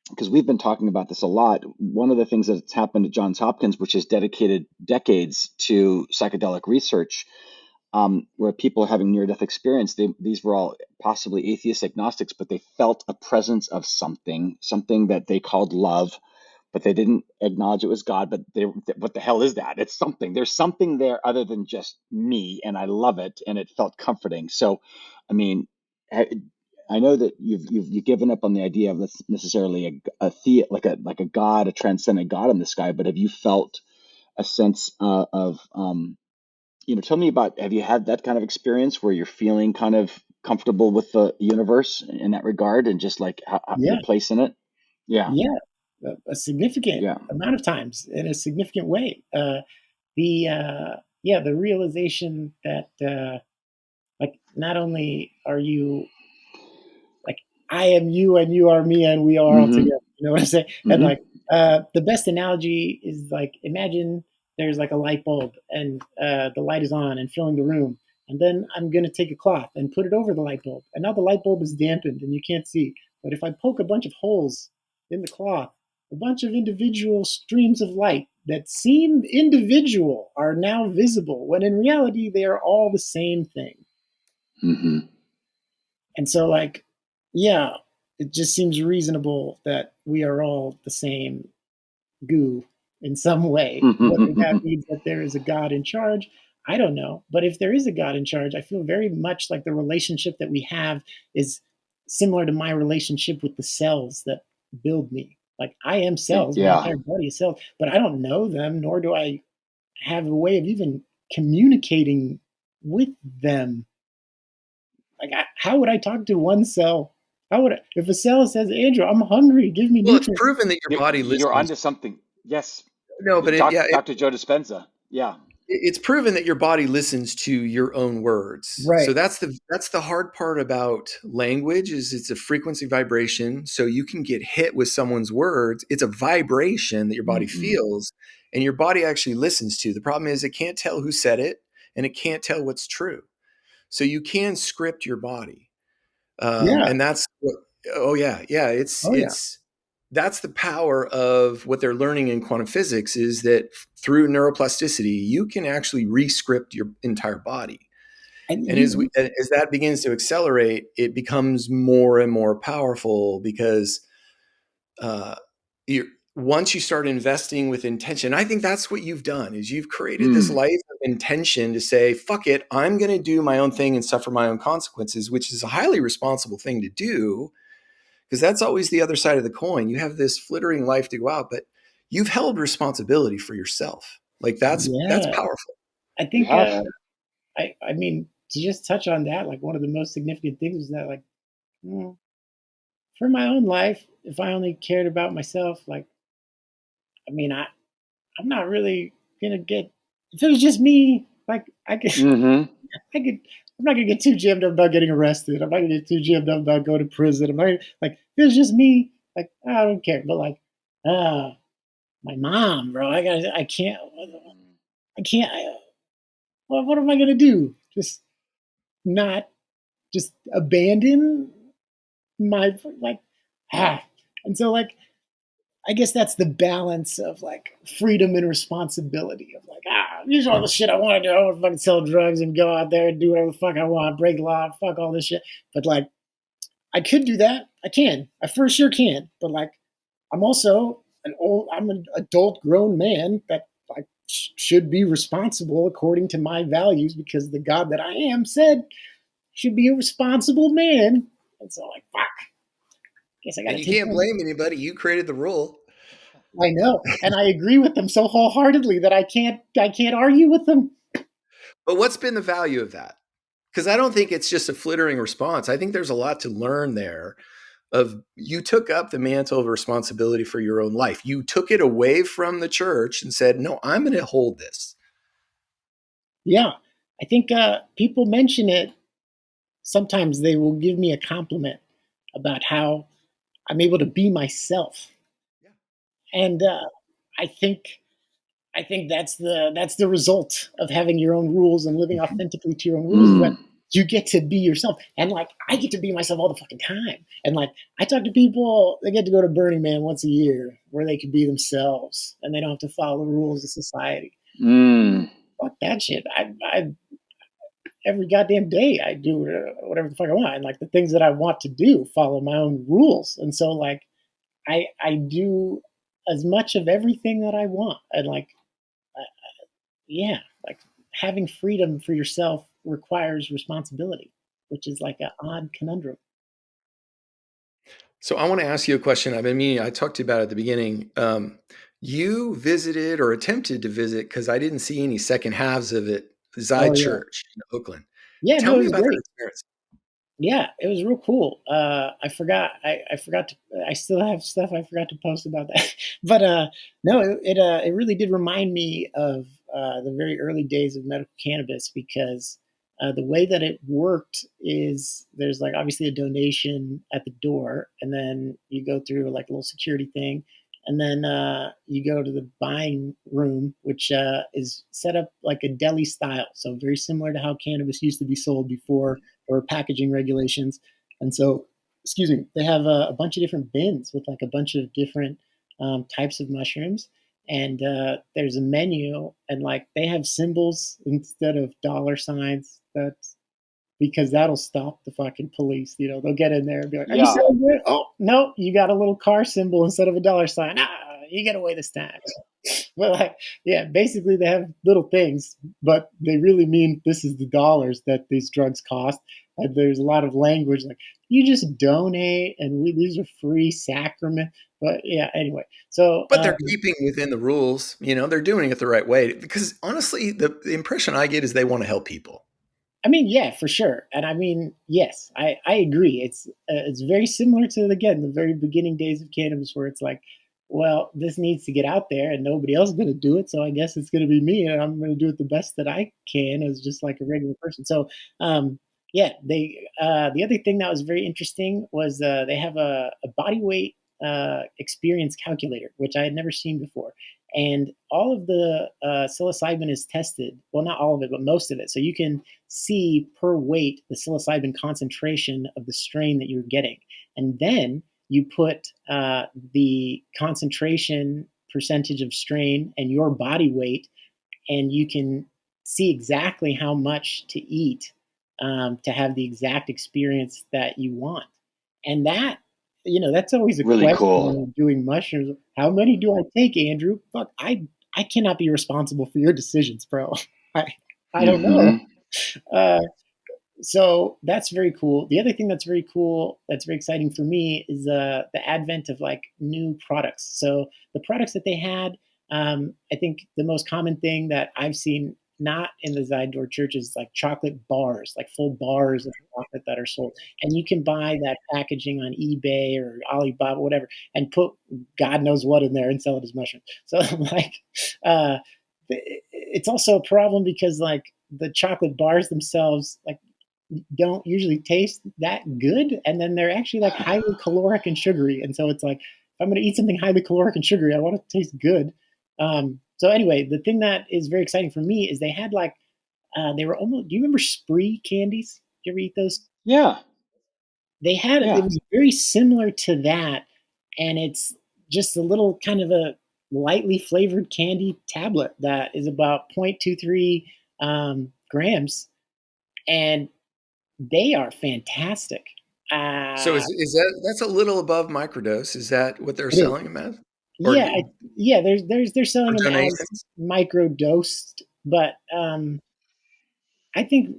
because we've been talking about this a lot. One of the things that's happened at Johns Hopkins, which has dedicated decades to psychedelic research, where people are having near-death experience, these were all possibly atheist agnostics, but they felt a presence of something that they called love, but they didn't acknowledge it was God. But what the hell is that? It's something. There's something there other than just me, and I love it, and it felt comforting. So, I mean, I know that you've given up on the idea of necessarily like a God, a transcendent God in the sky, but have you felt a sense of tell me about, have you had that kind of experience where you're feeling kind of comfortable with the universe in that regard and just like your Yeah, place in it? Yeah. yeah, a significant Yeah. amount of times in a significant way. The Yeah, the realization that like not only are you like I am you and you are me and we are all Mm-hmm. together. You know what I'm saying? And Mm-hmm. like the best analogy is like imagine there's like a light bulb and the light is on and filling the room. And then I'm gonna take a cloth and put it over the light bulb. And now the light bulb is dampened and you can't see. But if I poke a bunch of holes in the cloth, a bunch of individual streams of light that seem individual are now visible when in reality they are all the same thing. Mm-hmm. And so, like, yeah, it just seems reasonable that we are all the same goo in some way. Whether that means that there is a God in charge, I don't know. But if there is a God in charge, I feel very much like the relationship that we have is similar to my relationship with the cells that build me. Like, I am cells, my Yeah. entire body is cells, but I don't know them, nor do I have a way of even communicating with them. Like, how would I talk to one cell? How would I, if a cell says, Andrew, I'm hungry, give me Well, it's nutrients? proven that your body You're listens. onto something. Yes. No, but Dr. Joe Dispenza. Yeah. it's proven that your body listens to your own words. So Right. that's the hard part about language is it's a frequency vibration. So you can get hit with someone's words. It's a vibration that your body Mm-mm. feels and your body actually listens to. The problem is it can't tell who said it and it can't tell what's true. So you can script your body. Yeah. And that's what, oh yeah, yeah. Oh, yeah. That's the power of what they're learning in quantum physics is that through neuroplasticity, you can actually rescript your entire body. And And as that begins to accelerate, it becomes more and more powerful because uh, you once you start investing with intention, I think that's what you've done is you've created this Mm. life of intention to say, fuck it, I'm going to do my own thing and suffer my own consequences, which is a highly responsible thing to do because that's always the other side of the coin. You have this flittering life to go out, but you've held responsibility for yourself. Like that's yeah, powerful. I You think, have. I mean, to just touch on that, like one of the most significant things is that, like, mm, for my own life, if I only cared about myself, like, I mean, I'm not really gonna get, if it was just me, like, Mm-hmm. I could, I'm not gonna get too jammed up about getting arrested. I'm not gonna get too jammed up about going to prison. I'm not gonna, like, if it was just me, like, I don't care. But like, uh, my mom, bro, I can't, what am I gonna do? Just not, just abandon my, like, ah. And so, like, I guess that's the balance of like freedom and responsibility of like, here's all the shit I want to do. I want to fucking sell drugs and go out there and do whatever the fuck I want, break the law, fuck all this shit. But like, I could do that. I can. I for sure can. But like, I'm an adult grown man that like should be responsible according to my values because the God that I am said should be a responsible man. And so like, fuck. Guess I got And to you take can't one. blame anybody. You created the rule. I know, and I agree with them so wholeheartedly that I can't argue with them. But what's been the value of that? Because I don't think it's just a flittering response. I think there's a lot to learn there. Of you took up the mantle of responsibility for your own life. You took it away from the church and said, "No, I'm going to hold this." Yeah, I think people mention it. Sometimes they will give me a compliment about how I'm able to be myself, Yeah. and I think I think that's the result of having your own rules and living authentically to your own rules. Is that Mm. you get to be yourself, and like I get to be myself all the fucking time. And like I talk to people, they get to go to Burning Man once a year, where they can be themselves and they don't have to follow the rules of society. Mm. Fuck that shit. I every goddamn day I do whatever the fuck I want, and like the things that I want to do follow my own rules. And so like I do as much of everything that I want, and like yeah, like having freedom for yourself requires responsibility, which is like an odd conundrum. So I want to ask you a question. I've been meaning, I talked to you about it at the beginning. You visited or attempted to visit, because I didn't see any second halves of it, Oh Zide yeah, Church in Oakland. yeah. Tell No, it me was about that great. experience. Yeah, it was real cool. I forgot. I forgot to. I still have stuff I forgot to post about that. But no, it really did remind me of the very early days of medical cannabis, because the way that it worked is there's like obviously a donation at the door, and then you go through like a little security thing, and then you go to the buying room, which is set up like a deli style, so very similar to how cannabis used to be sold before or packaging regulations. And so, excuse me, they have a bunch of different bins with like a bunch of different types of mushrooms. And there's a menu, and like they have symbols instead of dollar signs. That's because that'll stop the fucking police. You know, they'll get in there and be like, "Are you Yeah. selling it? Oh no, you got a little car symbol instead of a dollar sign. Ah, you get away this time." But like, yeah, basically they have little things, but they really mean this is the dollars that these drugs cost. And there's a lot of language like you just donate, and these are free sacrament. But yeah, anyway, so But they're keeping within the rules. They're doing it the right way. Because honestly, the impression I get is they want to help people. I mean, yeah, for sure. And I mean, yes, I agree. It's very similar to again the very beginning days of cannabis, where it's like, well, this needs to get out there, and nobody else is going to do it, so I guess it's going to be me, and I'm going to do it the best that I can as just like a regular person. So, yeah, they the other thing that was very interesting was they have a body weight experience calculator, which I had never seen before. And all of the psilocybin is tested. Well, not all of it, but most of it. So you can see per weight the psilocybin concentration of the strain that you're getting. And then you put the concentration percentage of strain and your body weight, and you can see exactly how much to eat to have the exact experience that you want. And that, that's always a Really question cool. when I'm doing mushrooms. How many do I take, Andrew? Fuck, I cannot be responsible for your decisions, bro. I, I don't know. Hmm. Uh, so that's very cool. The other thing that's very cool, that's very exciting for me, is the advent of like new products. So the products that they had, I think the most common thing that I've seen not in the Zydor church is like chocolate bars, like full bars of chocolate that are sold, and you can buy that packaging on eBay or Alibaba, whatever, and put God knows what in there and sell it as mushrooms. So like, uh, it's also a problem because like the chocolate bars themselves, like don't usually taste that good, and then they're actually like highly caloric and sugary, and so it's like if I'm going to eat something highly caloric and sugary, I want it to taste good. So anyway, the thing that is very exciting for me is they had like they were almost, do you remember spree candies? Did you ever eat those? Yeah. They had it Yeah. was very similar to that, and it's just a little kind of a lightly flavored candy tablet that is about 0.23 grams, and they are fantastic. So Uh, is that's a little above microdose? Is that what they're it is. selling them as? Or, Yeah, yeah. They're selling or them as donations? micro dosed, but I think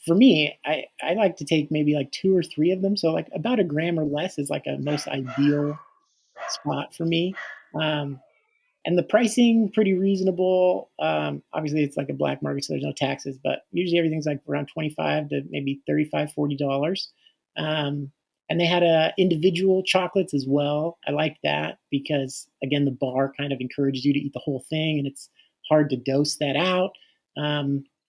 for me, I like to take maybe like two or three of them. So like about a gram or less is like a most ideal spot for me. Um, and the pricing pretty reasonable. Obviously, it's like a black market, so there's no taxes, but usually everything's like around 25 to maybe $35, $40. And they had individual chocolates as well. I like that because, again, the bar kind of encourages you to eat the whole thing, and it's hard to dose that out.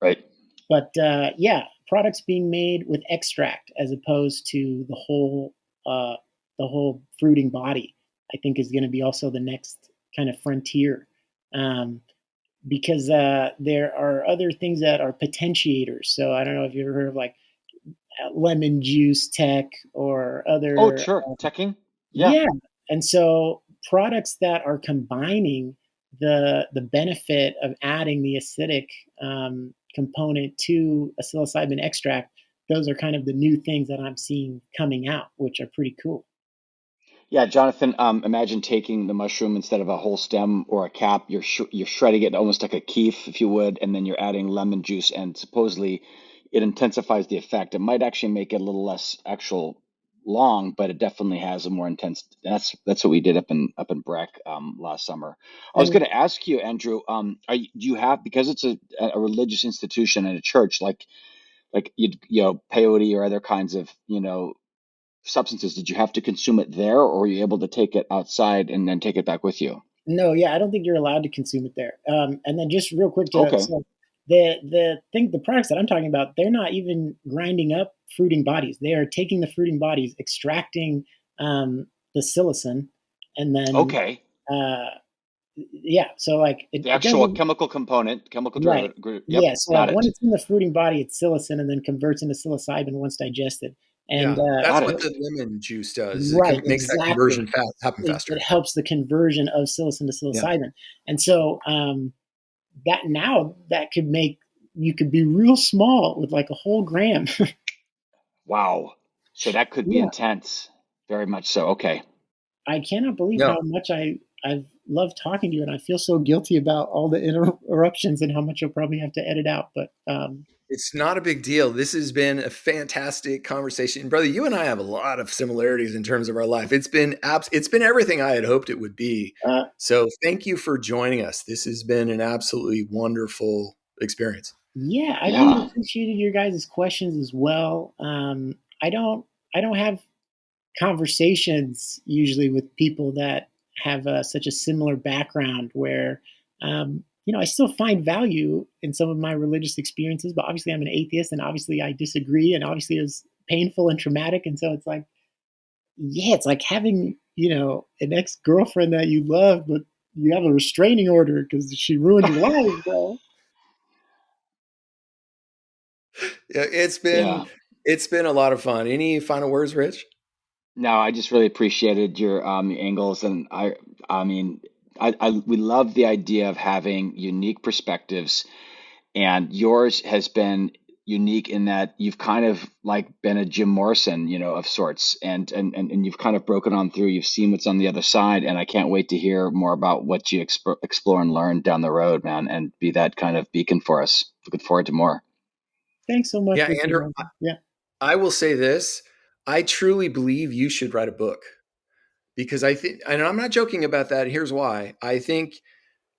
Right. But yeah, products being made with extract as opposed to the whole fruiting body, I think is going to be also the next kind of frontier, because there are other things that are potentiators. So I don't know if you've ever heard of like lemon juice tech or Oh, other. sure. Teching. Yeah. Yeah, and so products that are combining the benefit of adding the acidic component to a psilocybin extract, those are kind of the new things that I'm seeing coming out, which are pretty cool. Yeah, Jonathan, imagine taking the mushroom instead of a whole stem or a cap, you're shredding it almost like a keef, if you would, and then you're adding lemon juice, and supposedly it intensifies the effect. It might actually make it a little less actual long, but it definitely has a more intense. That's what we did up in Breck last summer. I was And going to ask you, Andrew, do you have, because it's a religious institution and a church like peyote or other kinds of substances, did you have to consume it there, or were you able to take it outside and then take it back with you? no, yeah, I don't think you're allowed to consume it there. And then just real quick Okay. so the products that I'm talking about, they're not even grinding up fruiting bodies. They are taking the fruiting bodies, extracting the psilocin, and then Okay. uh, yeah. So like The it actual doesn't. chemical component, chemical Right. derivative. Yep, Yeah. So like got when it. it's in the fruiting body, it's psilocin and then converts into psilocybin once digested. And Yeah, that's Got what it. the lemon juice does. It right, makes that exactly. conversion happen It faster. helps the conversion of psilocin to Yeah. psilocybin. And so that now that could make you could be real small with like a whole gram. Wow. So that could be Yeah. intense. Very much so. Okay. I cannot believe No, how much I've loved talking to you, and I feel so guilty about all the interruptions and how much you'll probably have to edit out. But it's not a big deal. This has been a fantastic conversation. Brother, you and I have a lot of similarities in terms of our life. It's been everything I had hoped it would be. uh, So thank you for joining us. This has been an absolutely wonderful experience. yeah, I really Yeah. appreciated your guys' questions as well. I don't I don't have conversations usually with people that have such a similar background where I still find value in some of my religious experiences, but obviously I'm an atheist and obviously I disagree and obviously it's painful and traumatic. And so it's like, yeah, it's like having, an ex-girlfriend that you love, but you have a restraining order because she ruined your life, bro. Yeah, Yeah. it's been a lot of fun. Any final words, Rich? No, I just really appreciated your angles, and I mean, we love the idea of having unique perspectives, and yours has been unique in that you've kind of like been a Jim Morrison, of sorts, and you've kind of broken on through. You've seen what's on the other side, and I can't wait to hear more about what you explore and learn down the road, man, and be that kind of beacon for us. Looking forward to more. Thanks so much, Yeah, Richard. Andrew, Yeah. I will say this. I truly believe you should write a book because I think, and I'm not joking about that. Here's why. I think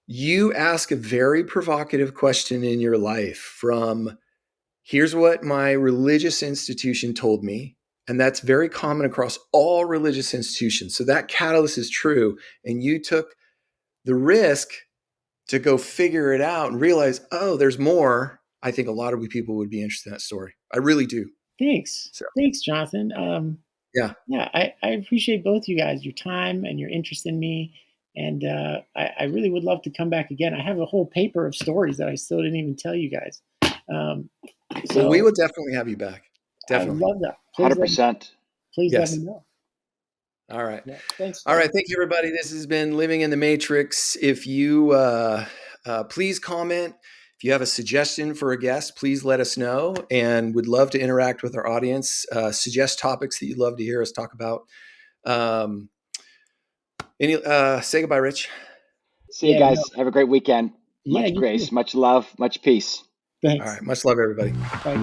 you ask a very provocative question in your life from here's what my religious institution told me. And that's very common across all religious institutions. So that catalyst is true. And you took the risk to go figure it out and realize, oh, there's more. I think a lot of people would be interested in that story. I really do. Thanks. So, Thanks, Jonathan. yeah. Yeah, I appreciate both you guys, your time and your interest in me. And I really would love to come back again. I have a whole paper of stories that I still didn't even tell you guys. Um, Well, we so will definitely have you back. I would Definitely. love that. Please let me, 100%. please let me Yes. know. All right. Yeah, thanks. All right. Thank you, everybody. This has been Living in the Matrix. If you please comment. If you have a suggestion for a guest, please let us know and would love to interact with our audience. Suggest topics that you'd love to hear us talk about. Say goodbye, Rich. See you Yeah, no, guys. Have a great weekend. yeah, Much you too. grace, much love, much peace. All Thanks. right. Much love, everybody. Bye.